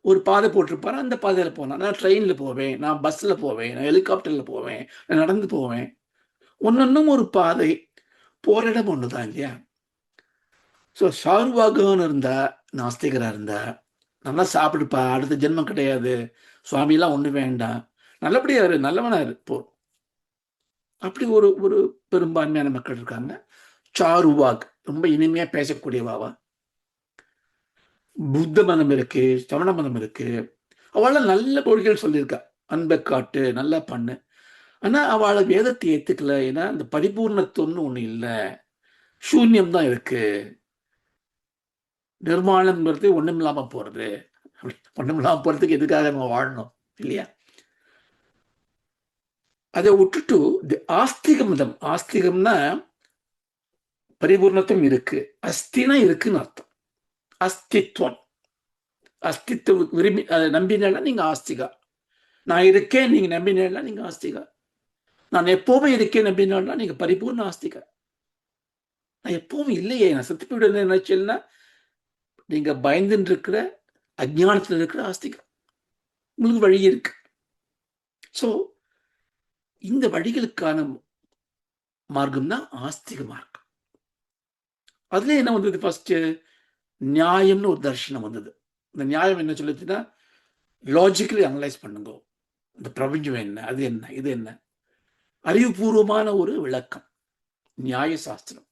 [SPEAKER 1] ஒரு பாதை போட்டிருப்பாரு, அந்த பாதையில போனா. நான் ட்ரெயின்ல போவேன், நான் பஸ்ல போவேன், நான் ஹெலிகாப்டர்ல போவேன், நான் நடந்து போவேன். ஒன்னொன்னும் ஒரு பாதை, போற இடம் ஒண்ணுதான் இல்லையா? ஸோ சார்வாகன்னு இருந்தா, நாஸ்திகரா இருந்தா, நல்லா சாப்பிடுப்பா, அடுத்த ஜென்மம் கிடையாது, சுவாமிலாம் ஒண்ணு வேண்டாம், நல்லபடியா இரு, நல்லவனா இரு போ. அப்படி ஒரு ஒரு பெரும்பான்மையான மக்கள் இருக்காங்க. சாருவாக், ரொம்ப இனிமையா பேசக்கூடியவாவா. புத்த மதம் இருக்கு, சமண மதம் இருக்கு. அவள நல்ல கொள்கைகள் சொல்லியிருக்கா. அன்பை காட்டு, நல்லா பண்ணு. ஆனா அவளை வேதத்தை ஏத்துக்கல. ஏன்னா அந்த பரிபூர்ணத்துவம்னு ஒண்ணு இல்ல, சூன்யம் தான் இருக்கு. நிர்மாணம்ங்கிறது ஒண்ணும் இல்லாம போறது. ஒண்ணும் இல்லாம போறதுக்கு எதுக்காக நம்ம வாழணும் இல்லையா? அதை விட்டுட்டு ஆஸ்திக மதம், ஆஸ்திகம்னா பரிபூர்ணத்துவம் இருக்கு, அஸ்தினா இருக்குன்னு அர்த்தம். அஸ்தித்வம், அஸ்தித்வ விரும்பி அதை நம்பினா நீங்க ஆஸ்திகா. நான் இருக்கேன் நீங்க நம்பினா நீங்க ஆஸ்திகா. நான் எப்பவுமே இருக்கேன் நம்பினா நீங்க பரிபூர்ண ஆஸ்திகா. நான் எப்பவும் இல்லையே, நான் செத்து போயிடுவேன் நினைச்சேன்னா நீங்க பயந்துட்டு இருக்கிற, அஜ்ஞானத்தில் இருக்கிற ஆஸ்திகா. உங்களுக்கு வழி இருக்கு. சோ இந்த வழிகளுக்கான மார்க்கம் தான் ஆஸ்திக மார்க்கம். அதுல என்ன வந்தது? ஃபர்ஸ்ட் நியாயம்னு ஒரு தர்ஷனம் வந்தது. இந்த நியாயம் என்ன சொல்லுச்சுன்னா, லாஜிக்கலி அனலைஸ் பண்ணுங்க, இந்த பிரபஞ்சம் என்ன, அது என்ன, இது என்ன, அறிவுபூர்வமான ஒரு விளக்கம், நியாய சாஸ்திரம்.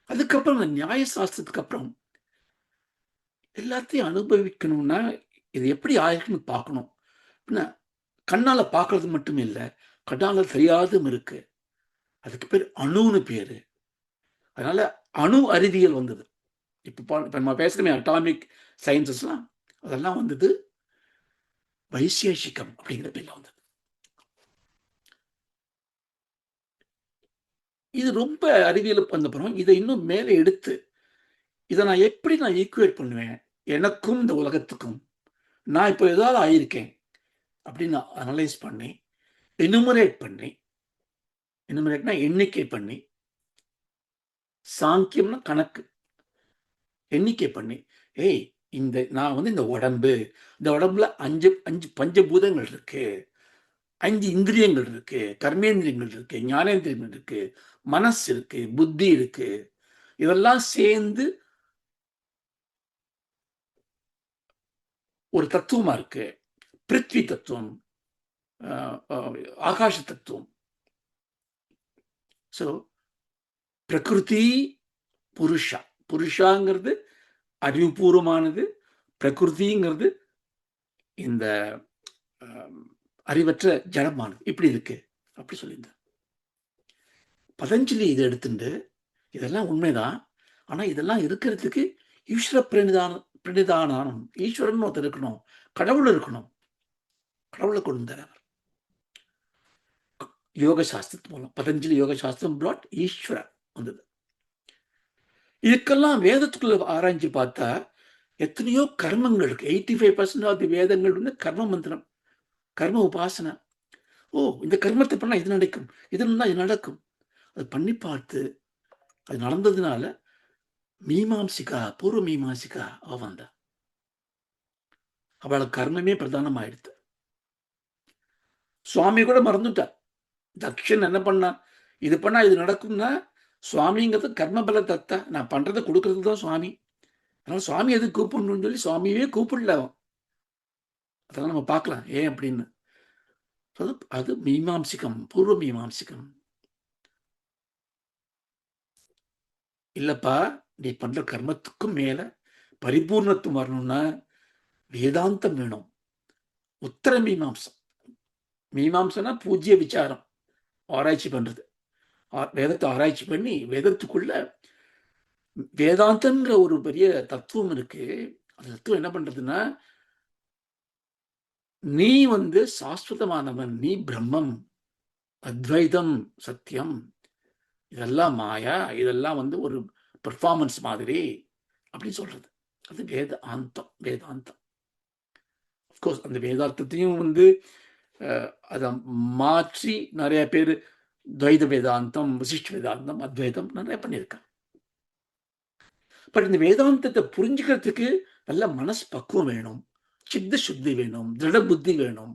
[SPEAKER 1] அதுக்கப்புறம் இந்த நியாய சாஸ்திரத்துக்கு அப்புறம் எல்லாத்தையும் அனுபவிக்கணும்னா இது எப்படி ஆயிருக்குன்னு பார்க்கணும். கண்ணால பார்க்கறது மட்டும் இல்லை, கண்ணால தெரியாதும் இருக்கு. அதுக்கு பேர் அணுன்னு பேரு. அதனால அணு அறிவியல் வந்தது. இப்ப நம்ம பேசுறோமே அட்டாமிக் சயின்சஸ்லாம், அதெல்லாம் வந்தது வைசேஷிகம் அப்படிங்கிற பேர்ல வந்தது. இது ரொம்ப அறிவியல் வந்தப்புறம் இதை இன்னும் மேலே எடுத்து இதை நான் எப்படி ஈக்குவேட் பண்ணுவேன் எனக்கும் இந்த உலகத்துக்கும். நான் இப்போ ஏதாவது ஆயிருக்கேன் அப்படின்னு அனலைஸ் பண்ணி எனுமரேட்னா எண்ணிக்கை பண்ணி, சாங்கியம்னா கணக்கு, எண்ணிக்கை பண்ணி, ஏய் நான் இந்த உடம்புல 5 பஞ்சபூதங்கள் இருக்கு, 5 இந்திரியங்கள் இருக்கு, கர்மேந்திரியங்கள் இருக்கு, ஞானேந்திரியங்கள் இருக்கு, மனசு இருக்கு, புத்தி இருக்கு. இதெல்லாம் சேர்ந்து ஒரு தத்துவமா இருக்கு. பிருத்வி தத்துவம், ஆகாஷ தத்துவம். ஸோ பிரகிருதி புருஷா, புருஷாங்கிறது அறிவுபூர்வமானது, பிரகிருதிங்கிறது இந்த அறிவற்ற ஜடமானது. இப்படி இருக்கு அப்படி சொல்லியிருந்தார் பதஞ்சலி. இதை எடுத்துட்டு இதெல்லாம் உண்மைதான், ஆனா இதெல்லாம் இருக்கிறதுக்கு ஈஸ்வர பிரணிதானம், ஈஸ்வரன் ஒருத்தர் இருக்கணும், கடவுள் இருக்கணும். கடவுளை கொண்டு வந்தார் யோக சாஸ்திரத்து மூலம். பதஞ்சலி யோக சாஸ்திரம் பிராட் ஈஸ்வரன் வந்தது. இதுக்கெல்லாம் வேதத்துக்குள்ள ஆராய்ச்சி பார்த்தா எத்தனையோ கர்மங்கள் இருக்கு. 85% ஆஃப் தி வேதங்கள் வந்து கர்ம மந்திரம், கர்ம உபாசனை. இந்த கர்மத்தை பண்ணா இது நடக்கும், இது நடக்கும். அது பண்ணி பார்த்து அது நடந்ததுனால மீமாம்சிகா, பூர்வ மீமாம்சிகா அவ வந்தா. அவளுக்கு கர்மமே பிரதானம் ஆயிடுத்து. சுவாமி கூட மறந்துட்டார். தக்ஷன் என்ன பண்ணா, இது பண்ணா இது நடக்கும்னா, சுவாமிங்கிறது கர்மபல தத்தா, நான் பண்றதை கொடுக்கறது தான் சுவாமி. அதனால சுவாமி எது கூப்பிடணும்னு சொல்லி சுவாமியே கூப்பிடல அவன். அதெல்லாம் நம்ம பார்க்கலாம் ஏன் அப்படின்னு. அது மீமாம்சிகம், பூர்வ மீமாம்சிகம். இல்லப்பா, நீ பண்ற கர்மத்துக்கும் மேல பரிபூர்ணத்துவம் வரணும்னா வேதாந்தம் வேணும். உத்தர மீமாம்சம். மீமாம்சம்னா பூஜ்ய விசாரம், ஆராய்ச்சி பண்றது. வேதத்தை ஆராய்ச்சி பண்ணி வேதத்துக்குள்ள வேதாந்தம்ங்கிற ஒரு பெரிய தத்துவம் இருக்கு. அந்த தத்துவம் என்ன பண்றதுன்னா, நீ சாஸ்வதமானவன், நீ பிரம்மம், அத்வைதம் சத்தியம், இதெல்லாம் மாயா, இதெல்லாம் ஒரு பெர்ஃபார்மன்ஸ் மாதிரி அப்படின்னு சொல்றது. அது வேதாந்தம். அப்கோர்ஸ் அந்த வேதாந்தத்தையும் அதை மாற்றி நிறைய பேர் துவைத வேதாந்தம், விசிஷ்ட வேதாந்தம், அத்வைதம் நிறைய பண்ணியிருக்காங்க. பட் இந்த வேதாந்தத்தை புரிஞ்சுக்கிறதுக்கு நல்ல மனசு பக்குவம் வேணும், சித்த சுத்தி வேணும், திருட புத்தி வேணும்.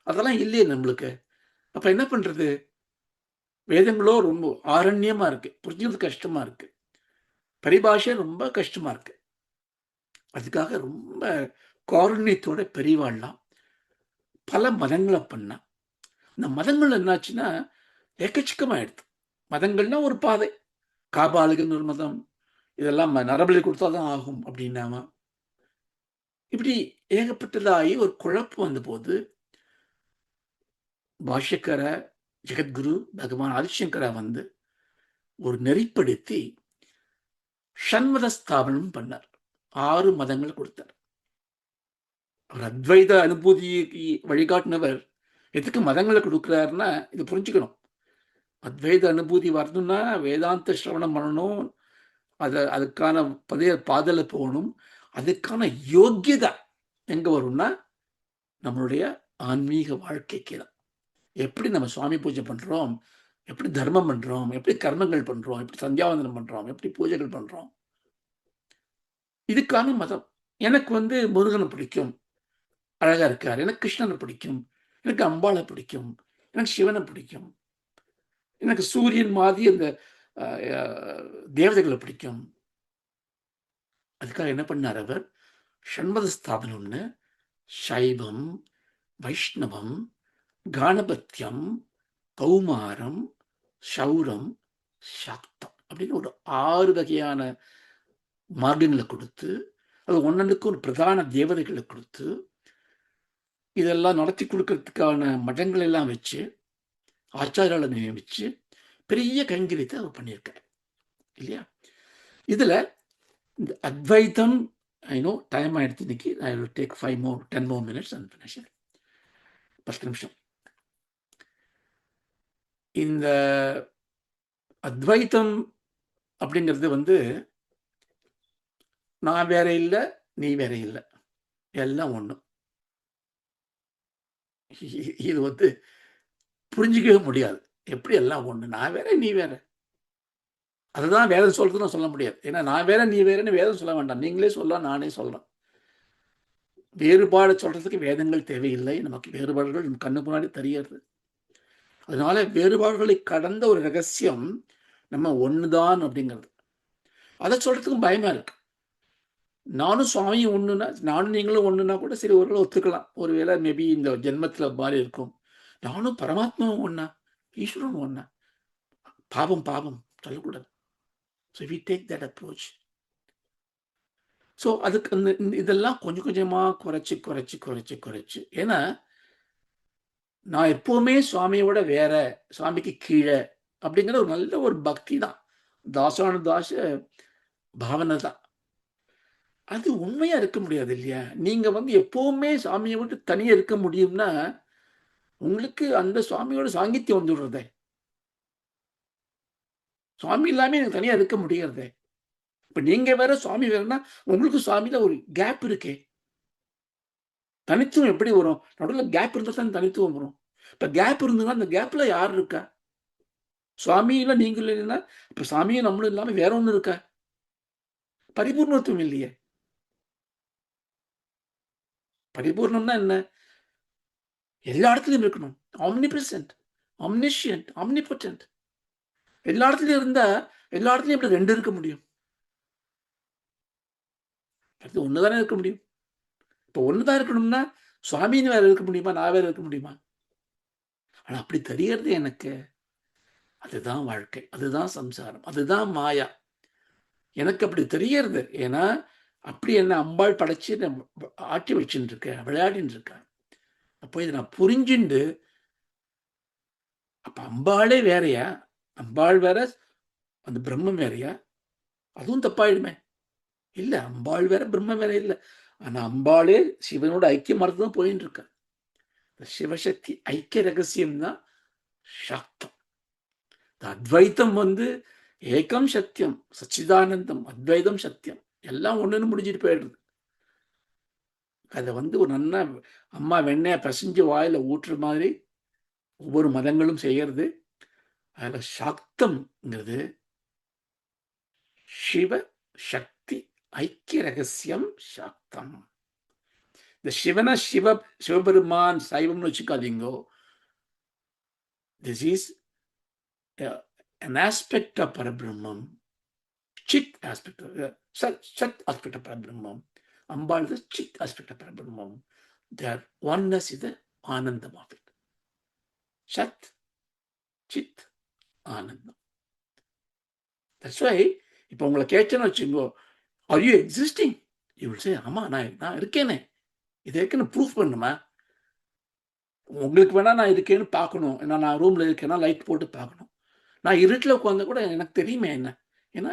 [SPEAKER 1] அதெல்லாம் இல்லையே நம்மளுக்கு. அப்ப என்ன பண்றது? வேதங்களோ ரொம்ப ஆரண்யமா இருக்கு, புரிஞ்சுக்கிறது கஷ்டமா இருக்கு, பரிபாஷை ரொம்ப கஷ்டமா இருக்கு. அதுக்காக ரொம்ப காருண்யத்தோட பெரியவாள்லாம் பல மதங்களை பண்ணா. இந்த மதங்கள் என்னாச்சுன்னா எக்கச்சக்கமாயிடுது. மதங்கள்னா ஒரு பாதை, காபாலிகன்னு ஒரு மதம், இதெல்லாம் நரபலி கொடுத்தாதான் ஆகும் அப்படின்னாம, இப்படி ஏகப்பட்டதாகி ஒரு குழப்பம் வந்த போது பாஷ்யக்கர ஜெகத்குரு பகவான் ஆதிசங்கரா ஒரு நெறிப்படுத்தி ஷண்மத ஸ்தாபனம் பண்ணார். 6 மதங்கள் கொடுத்தார். அவர் அத்வைத அனுபூதிக்கு வழிகாட்டினவர். எதுக்கு மதங்களை கொடுக்கிறாருன்னா இது புரிஞ்சுக்கணும். அத்வைத அனுபூதி வரணும்னா வேதாந்த சிரவணம் பண்ணணும், அதுக்கான பாதல போகணும். அதுக்கான யோக்கியதை எங்க வரும்னா நம்மளுடைய ஆன்மீக வாழ்க்கைக்கு தான். எப்படி நம்ம சுவாமி பூஜை பண்றோம், எப்படி தர்மம் பண்றோம், எப்படி கர்மங்கள் பண்றோம், எப்படி சந்தியாவந்தனம் பண்றோம், எப்படி பூஜைகள் பண்றோம், இதுக்கான மதம். எனக்கு முருகனை பிடிக்கும், அழகா இருக்கார். எனக்கு கிருஷ்ணனை பிடிக்கும், எனக்கு அம்பாளை பிடிக்கும், எனக்கு சிவனை பிடிக்கும், எனக்கு சூரியன் மாதிரி அந்த தேவதைகளை பிடிக்கும். அதுக்காக என்ன பண்ணார் அவர்? ஷண்மத ஸ்தாபனம்னு சைவம், வைஷ்ணவம், காணபத்தியம், கௌமாரம், சௌரம், சாக்தம் அப்படின்னு ஒரு 6 வகையான மார்க்கங்களை கொடுத்து, அது ஒன்னொன்றுக்கு ஒரு பிரதான தேவதைகளை கொடுத்து இதெல்லாம் நடத்தி கொடுக்கறதுக்கான மடங்கள் எல்லாம் வச்சு, ஆச்சாரியால நியமிச்சு, பெரிய கைங்கரியத்தை அவர் பண்ணியிருக்கார். இல்லையா? இதுல இந்த அத்வைதம், ஐ நோ டைம் ஆயிடுச்சு இன்னைக்கு. I will take 10 more minutes and finish it. 10 நிமிஷம். இந்த அத்வைத்தம் அப்படிங்கிறது வந்து, நான் வேற இல்ல, நீ வேற இல்ல. எல்லாம் ஒண்ணு. இது வந்து புரிஞ்சுக்கவே முடியாது. எப்படி எல்லாம் ஒண்ணு? நான் வேற, நீ வேற. அதுதான் வேதம் சொல்றது நான் சொல்ல முடியாது. ஏன்னா நான் வேற, நீ வேறன்னு வேதம் சொல்ல வேண்டாம். நீங்களே சொல்லலாம், நானே சொல்றேன். வேறுபாடு சொல்றதுக்கு வேதங்கள் தேவையில்லை. நமக்கு வேறுபாடுகள் நம்ம கண்ணு முன்னாடி தெரியாது. அதனால வேறுபாடுகளை கடந்த ஒரு ரகசியம் நம்ம ஒண்ணுதான் அப்படிங்கிறது. அதை சொல்றதுக்கும் பயமா இருக்கு. நானும் சுவாமியும் ஒண்ணுன்னா, நானும் நீங்களும் ஒண்ணுன்னா கூட சரி, ஒருவேளை ஒத்துக்கலாம். ஒருவேளை மேபி இந்த ஜென்மத்துல மாறி இருக்கும். நானும் பரமாத்மாவும் ஒண்ணா, ஈஸ்வரன் ஒண்ணா, பாவம் பாவம் சொல்லக்கூடாது. So we take that approach. So அதுக்கு இதெல்லாம் கொஞ்சம் கொஞ்சமா குறைச்சு குறைச்சு குறைச்சு குறைச்சு, ஏன்னா நான் எப்பவுமே சுவாமியோட வேற, சுவாமிக்கு கீழே அப்படிங்கிற ஒரு நல்ல ஒரு பக்தி தான், தாசானுதாச பாவனை தான். அது உண்மையா இருக்க முடியாது இல்லையா? நீங்க வந்து எப்பவுமே சாமியை விட்டு தனியா இருக்க முடியும்னா, உங்களுக்கு அந்த சுவாமியோட சாங்கித்யம் வந்துடுறதே. சுவாமி இல்லாம எனக்கு தனியா இருக்க முடியறதே. இப்ப நீங்க வேற, சுவாமி வேறன்னா, உங்களுக்கு சுவாமியில ஒரு கேப் இருக்கே. தனித்துவம் எப்படி வரும்? நடுவுல கேப் இருந்தா தான் தனித்துவம் வரும். இப்ப கேப் இருந்ததுன்னா, அந்த கேப்ல யார் இருக்கா? சுவாமியில நீங்க இல்லைன்னா, இப்ப சாமியும் நம்மளும் இல்லாம வேற ஒண்ணு இருக்கா? பரிபூர்ணத்துவம் இல்லையே. பரிபூர்ணம்னா என்ன? எல்லா இடத்துலயும் இருக்கணும். ஆம்னிபிரசன்ட், ஆம்னிஷியன்ட், ஆம்னிபொட்டன்ட். எல்லா இடத்துலயும் இருந்தா, எல்லா இடத்துலயும் எப்படி 2 இருக்க முடியும்? அது ஒண்ணு தானே இருக்க முடியும். இப்ப ஒண்ணு தான் இருக்கணும்னா, சுவாமின்னு வேற இருக்க முடியுமா? நான் வேற இருக்க முடியுமா? ஆனா அப்படி தெரியறது எனக்கு. அதுதான் வாழ்க்கை. அதுதான் சம்சாரம். அதுதான் மாயா. எனக்கு அப்படி தெரியறது. ஏன்னா, அப்படி என்ன அம்பாள் படைச்சு ஆட்டி வச்சுட்டு இருக்க, விளையாடின்னு இருக்கா. அப்போ இதை நான் புரிஞ்சுண்டு, அப்ப அம்பாளே வேறயா? அம்பாள் வேற, அந்த பிரம்மம் வேறயா? அதுவும் தப்பாயிடுமே. இல்ல, அம்பாள் வேற, பிரம்மம் வேற இல்ல. ஆனா அம்பாளே சிவனோட ஐக்கியமானது தான் போயின்னு இருக்கா. சிவசக்தி ஐக்கிய ரகசியம் தான் சாக்தம். அத்வைத்தம் வந்து ஏகம் சத்தியம், சச்சிதானந்தம், அத்வைதம் சத்தியம், எல்லாம் ஒண்ணுன்னு முடிஞ்சிட்டு போயிடுறது. அதை வந்து ஒரு நல்ல அம்மா வெண்ணெய பசிஞ்சு வாயில ஊற்றுற மாதிரி ஒவ்வொரு மதங்களும் செய்யறது. அதுல சாக்தம்ங்கிறது சிவ சக்தி ஐக்கிய ரகசியம் சாக்தம். இந்த சிவனை சிவபெருமான் சைவம்னு வச்சுக்காதீங்கோ. This is an aspect of Parabrahman, Chit aspect of Sat aspect of Parabrahman. Ambal is the Chit aspect of Parabrahman. Their oneness is the Anandam of it. Sat, Chit, Anandam. That's why, இப்போ உங்களை கேட்டேன்னு வச்சுக்கோ, are you existing? You will say, ஆமா நான் இருக்கேனே. இது இருக்குன்னு proof பண்ணுமா? உங்களுக்கு வேணா நான் இருக்கேன்னு பார்க்கணும். நான் ரூம்ல இருக்கேன்னா லைட் போட்டு பார்க்கணும். நான் இருட்டில் உட்கார்ந்தா கூட எனக்கு தெரியுமே என்ன. ஏன்னா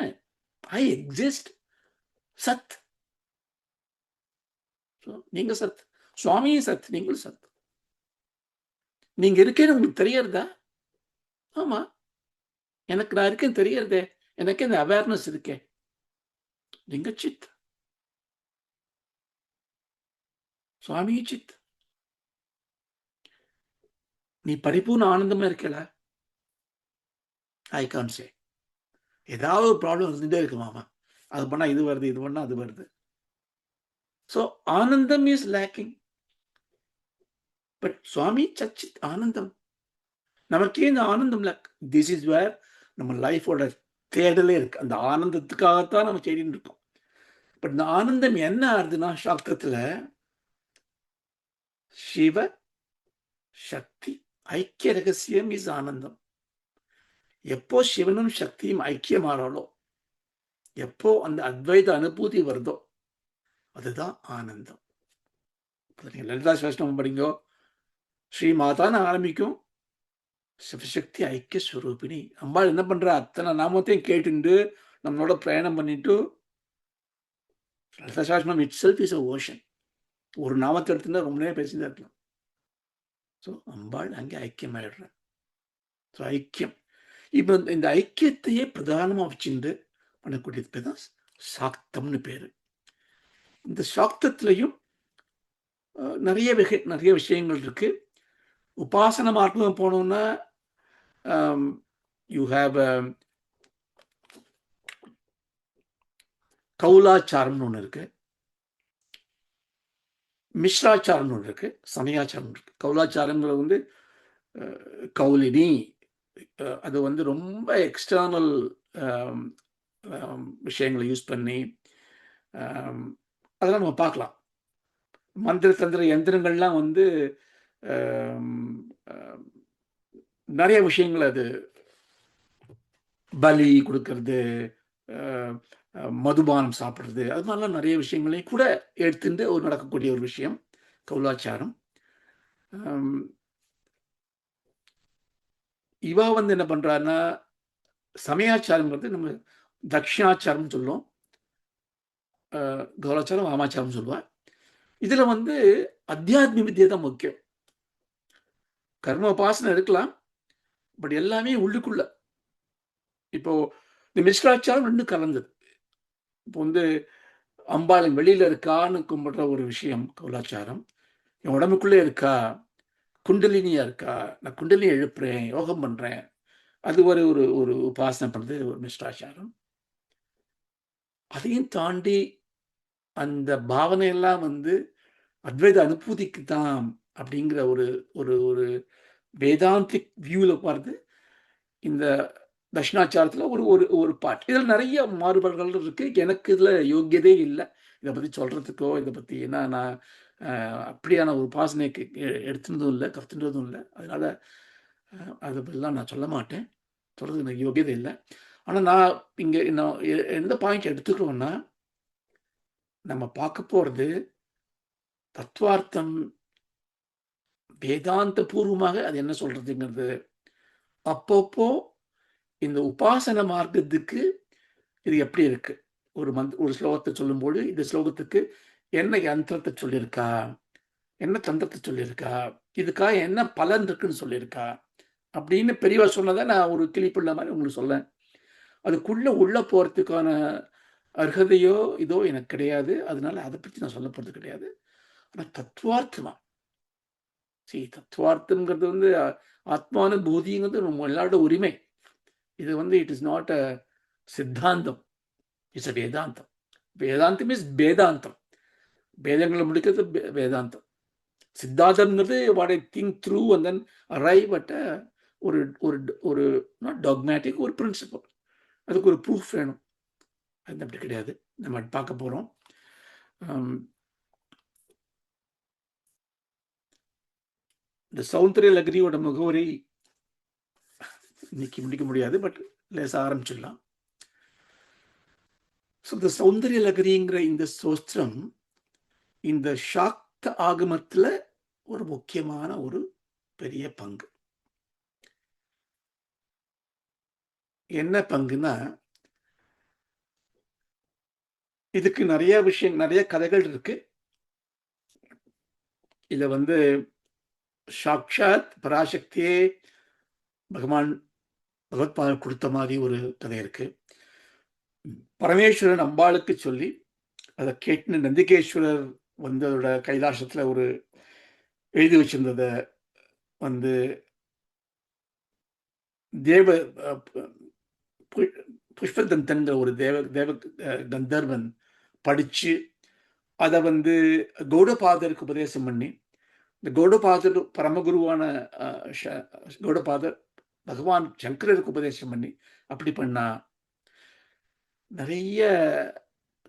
[SPEAKER 1] ஐ எக்ஸிஸ்ட். சத். நீங்க சத், சுவாமியும் சத், நீங்களும் சத். நீங்க இருக்கேன்னு உங்களுக்கு தெரியறதா? ஆமா, எனக்கு நான் இருக்கேன்னு தெரியறதே. எனக்கு இந்த அவேர்னஸ் இருக்கே. நீங்க சித், சுவாமியும் சித். நீ பரிபூர்ண ஆனந்தமா இருக்கல? ஐ கான்ட் சே. ஏதாவது ஒரு ப்ராப்ளம் இருந்துட்டே இருக்கு மாமா. அது பண்ணா இது வருது, இது பண்ணா அது வருது. ஸோ ஆனந்தம் இஸ் லேக்கிங். பட் சுவாமி சச்சித் ஆனந்தம். நமக்கே இந்த ஆனந்தம் லேக். திஸ் இஸ் வேர் நம்ம லைஃபோட தேடலே இருக்கு. அந்த ஆனந்தத்துக்காகத்தான் நம்ம தேடிட்டு இருக்கோம். பட் இந்த ஆனந்தம் என்ன ஆகுதுன்னா, சாஸ்திரத்துல சிவ சக்தி ஐக்கிய ரகசியம் இஸ் ஆனந்தம். எப்போ சிவனும் சக்தியும் ஐக்கியமாறாலோ, எப்போ அந்த அத்வைத அனுபூதி வருதோ, அதுதான் ஆனந்தம். நீங்கள் லலிதா சகஸ்ரநாமம் படிங்கோ, ஸ்ரீ மாதான்னு ஆரம்பிக்கும். சிவசக்தி ஐக்கிய ஸ்வரூபிணி. அம்பாள் என்ன பண்றா? அத்தனை நாமத்தையும் கேட்டுண்டு, நம்மளோட பிரயாணம் பண்ணிட்டு, Lalitha Sahasranamam it self is a ocean. ஒரு நாமத்தை எடுத்துட்டா ரொம்ப நேரம் பேசிதான் இருக்கலாம். ஸோ அம்பாள் அங்கே ஐக்கியமாயிடுறா. ஸோ ஐக்கியம். இப்போ இந்த ஐக்கியத்தையே பிரதானமாக வச்சுட்டு பண்ணக்கூடியது பேர் தான் சாக்தம்னு பேர். இந்த சாக்தத்திலையும் நிறைய விஷயங்கள் இருக்கு. உபாசன மார்க்கம் போனோம்னா யூ ஹாவ் கௌலாச்சாரம்னு ஒன்று இருக்கு, மிஸ்ராச்சாரம்னு ஒன்று இருக்கு, சமயாச்சாரம் இருக்கு. கௌலாச்சாரங்கிறது வந்து கௌலினி, அது வந்து ரொம்ப எக்ஸ்டர்னல் விஷயங்களை யூஸ் பண்ணி அதெல்லாம் நம்ம பார்க்கலாம். மந்திர தந்திர யந்திரங்கள்லாம் வந்து நிறைய விஷயங்கள், அது பலி கொடுக்கறது, மதுபானம் சாப்பிட்றது, அது மாதிரிலாம் நிறைய விஷயங்களையும் கூட எடுத்துட்டு ஒரு நடக்கக்கூடிய ஒரு விஷயம் கௌலாச்சாரம். இவா வந்து என்ன பண்றாருன்னா, சமயாச்சாரங்கிறது நம்ம தட்சிணாச்சாரம் சொல்லுவோம், கௌலாச்சாரம் வாமாச்சாரம் சொல்லுவாள். இதுல வந்து அத்தியாத்ம வித்தியை தான் முக்கியம். கர்ம உபாசனை இருக்கலாம், பட் எல்லாமே உள்ளுக்குள்ள. இப்போ இந்த மிஸ்ராச்சாரம் ரெண்டும் கலந்தது. இப்போ வந்து அம்பாள் வெளியில இருக்கான்னு கும்பிடுற ஒரு விஷயம் கௌலாச்சாரம், என் உடம்புக்குள்ளே இருக்கா, குண்டலினியா இருக்கா, நான் குண்டலினியை எழுப்புறேன், யோகம் பண்றேன், அது ஒரு ஒரு ஒரு உபாசனை பண்றது ஒரு மிஸ்ராச்சாரம். அதையும் தாண்டி அந்த பாவனையெல்லாம் வந்து அத்வைத அனுபூதிக்கு தான் அப்படிங்கிற ஒரு ஒரு ஒரு வேதாந்திக் வியூவில் பார்த்து இந்த தட்சிணாச்சாரத்தில் ஒரு ஒரு ஒரு பார்ட். இதில் நிறைய மாறுபாடுகள் இருக்கு. எனக்கு இதில் யோக்கியதே இல்லை இதை பற்றி சொல்றதுக்கோ, இதை பற்றி. ஏன்னா நான் அப்படியான ஒரு உபாசனைக்கு எடுத்துனதும் இல்லை, கற்றுன்றதும் இல்லை. அதனால அதை பற்றிலாம் நான் சொல்ல மாட்டேன், சொல்றதுக்கு எனக்கு யோக்கியதை இல்லை. ஆனால் நான் இங்கே நான் எந்த பாயிண்ட் எடுத்துக்கிறோன்னா, நம்ம பார்க்க போகிறது தத்துவார்த்தம் வேதாந்த பூர்வமாக அது என்ன சொல்றதுங்கிறது. அப்பப்போ இந்த உபாசன மார்க்கத்துக்கு இது எப்படி இருக்கு, ஒரு ஸ்லோகத்தை சொல்லும்போது இந்த ஸ்லோகத்துக்கு என்ன யந்திரத்தை சொல்லியிருக்கா, என்ன தந்திரத்தை சொல்லியிருக்கா, இதுக்காக என்ன பலன் இருக்குன்னு சொல்லியிருக்கா அப்படின்னு பெரியவா சொன்னதை நான் ஒரு கிளிப்புள்ள மாதிரி உங்களுக்கு சொல்ல. அதுக்குள்ள உள்ள போறதுக்கான அர்ஹதையோ இதோ எனக்கு கிடையாது. அதனால அதை பற்றி நான் சொல்ல போறது கிடையாது. ஆனால் தத்துவார்த்தமா தத்துவார்த்தம்ங்கிறது வந்து ஆத்மானுபூதிங்கிறது நம்ம எல்லாரோட உரிமை. இது வந்து இட் இஸ் நாட் அ சித்தாந்தம், it's a Vedantam. Vedantam is வேதாந்தம். வேதங்களை முடிக்கிறது வேதாந்தம். சித்தாந்தம்ங்கிறது what I think through and then arrive at ஒரு ஒரு ஒரு நாட் டாக்மேட்டிக், ஒரு பிரின்சிபல். அதுக்கு ஒரு ப்ரூஃப் வேணும். அது அப்படி கிடையாது. நம்ம பார்க்க போகிறோம். இந்த சௌந்தரிய லகரியோட முகவரி இன்னைக்கு முடிக்க முடியாது, பட் லேசாக ஆரம்பிச்சிடலாம். ஸோ இந்த சௌந்தரிய லகரிங்கிற இந்த ஸ்தோத்திரம் இந்த சாக்த ஆகமத்தில் ஒரு முக்கியமான ஒரு பெரிய பங்கு. என்ன பங்குன்னா, இதுக்கு நிறைய விஷயம், நிறைய கதைகள் இருக்கு. இதை வந்து சாக்ஷாத் பராசக்தியே பகவான் பகவத்பாதர் கொடுத்த மாதிரி ஒரு கதை இருக்கு. பரமேஸ்வரன் அம்பாளுக்கு சொல்லி அதை கேட்டு நந்திகேஸ்வரர் வந்து அதோட கைலாசத்தில் ஒரு எழுதி வச்சிருந்ததை வந்து தேவ புஷ்பதந்தன்ற ஒரு தேவ கந்தர்வன் படிச்சு அதை வந்து கௌடபாதருக்கு உபதேசம் பண்ணி, இந்த கௌடபாதர் பரமகுருவான கௌடபாதர் பகவான் சங்கரருக்கு உபதேசம் பண்ணி அப்படி பண்ணா. நிறைய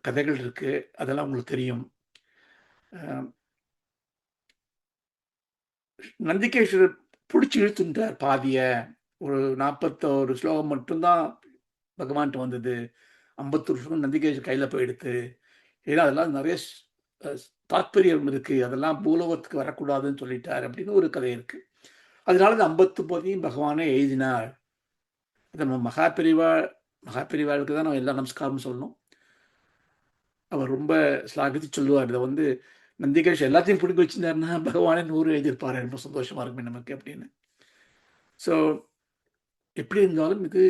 [SPEAKER 1] கதைகள் இருக்கு, அதெல்லாம் உங்களுக்கு தெரியும். நந்திகேஸ்வரர் பிடிச்சி இழுத்துட்டார் பாதிய. ஒரு 41 ஸ்லோகம் மட்டும்தான் பகவான்கிட்ட வந்தது. 51 ஸ்லோகம் நந்திகேஸ்வரர் கையில் போய் எடுத்து. ஏன்னா அதெல்லாம் நிறைய தாத்பரியம் இருக்கு. அதெல்லாம் பூலோகத்துக்கு வரக்கூடாதுன்னு சொல்லிட்டார் அப்படின்னு ஒரு கதை இருக்கு. அதனால இந்த 59 பகவானே எழுதினார். இத நம்ம மகாபெரிவாளுக்கு தான் நம்ம எல்லா நமஸ்காரமும் சொல்லணும். அவர் ரொம்ப ஸ்லாகிச்சு சொல்லுவார். இத வந்து நந்திகேஷ் எல்லாத்தையும் புடுங்கி வச்சிருந்தாருன்னா பகவானே 100 எழுதியிருப்பாரு. ரொம்ப சந்தோஷமா இருக்குமே நமக்கு அப்படின்னு. ஸோ எப்படி இருந்தாலும் இது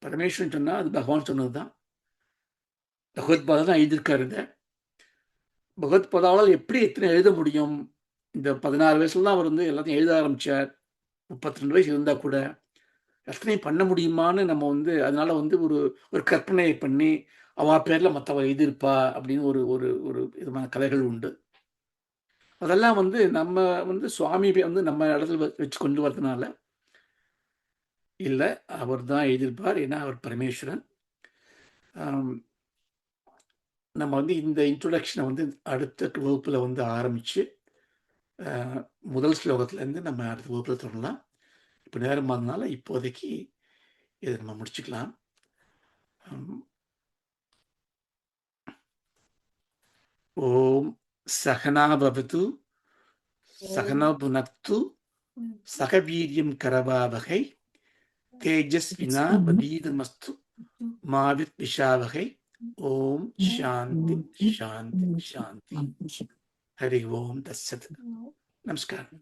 [SPEAKER 1] பரமேஸ்வரன் சொன்னா அது பகவான் சொன்னது தான். பகவத்பாதா தான் எழுதியிருக்காரு இத. பகவத்பாதாவால் எப்படி எத்தனை எழுத முடியும்? இந்த 16 வயசுல தான் அவர் வந்து எல்லாத்தையும் எழுத ஆரம்பிச்சார். 32 வயசு இருந்தா கூட அத்தனையும் பண்ண முடியுமான்னு நம்ம வந்து அதனால வந்து ஒரு ஒரு கற்பனை பண்ணி அவ பேர்ல மத்தவ எழுதியிருப்பா அப்படின்னு ஒரு ஒரு ஒரு விதமான கதைகள் உண்டு. அதெல்லாம் வந்து நம்ம வந்து சுவாமி வந்து நம்ம இடத்துல வச்சு கொண்டு வரதுனால இல்ல, அவர் தான் எழுதியிருப்பார். ஏன்னா அவர் பரமேஸ்வரன். ஆம், நம்ம வந்து இந்த இன்ட்ரோடக்ஷனை வந்து அடுத்த வகுப்புல வந்து ஆரம்பிச்சு முதல் ஸ்லோகத்திலேருந்து நம்ம அடுத்த வகுப்புல தொடரலாம். இப்போ நேரம் ஆனதுனால இப்போதைக்கு இதை நம்ம முடிச்சுக்கலாம். ஓம் சகனா பவது சகனா புனக்து சகவீரியம் கரவாவகை தேஜஸ்வினா வதீதமஸ்து மாவித் விஷாவகை. ஓம் சாந்தி சாந்தி சாந்தி. ஹரி ஓம் தத்சத். நமஸ்காரம்.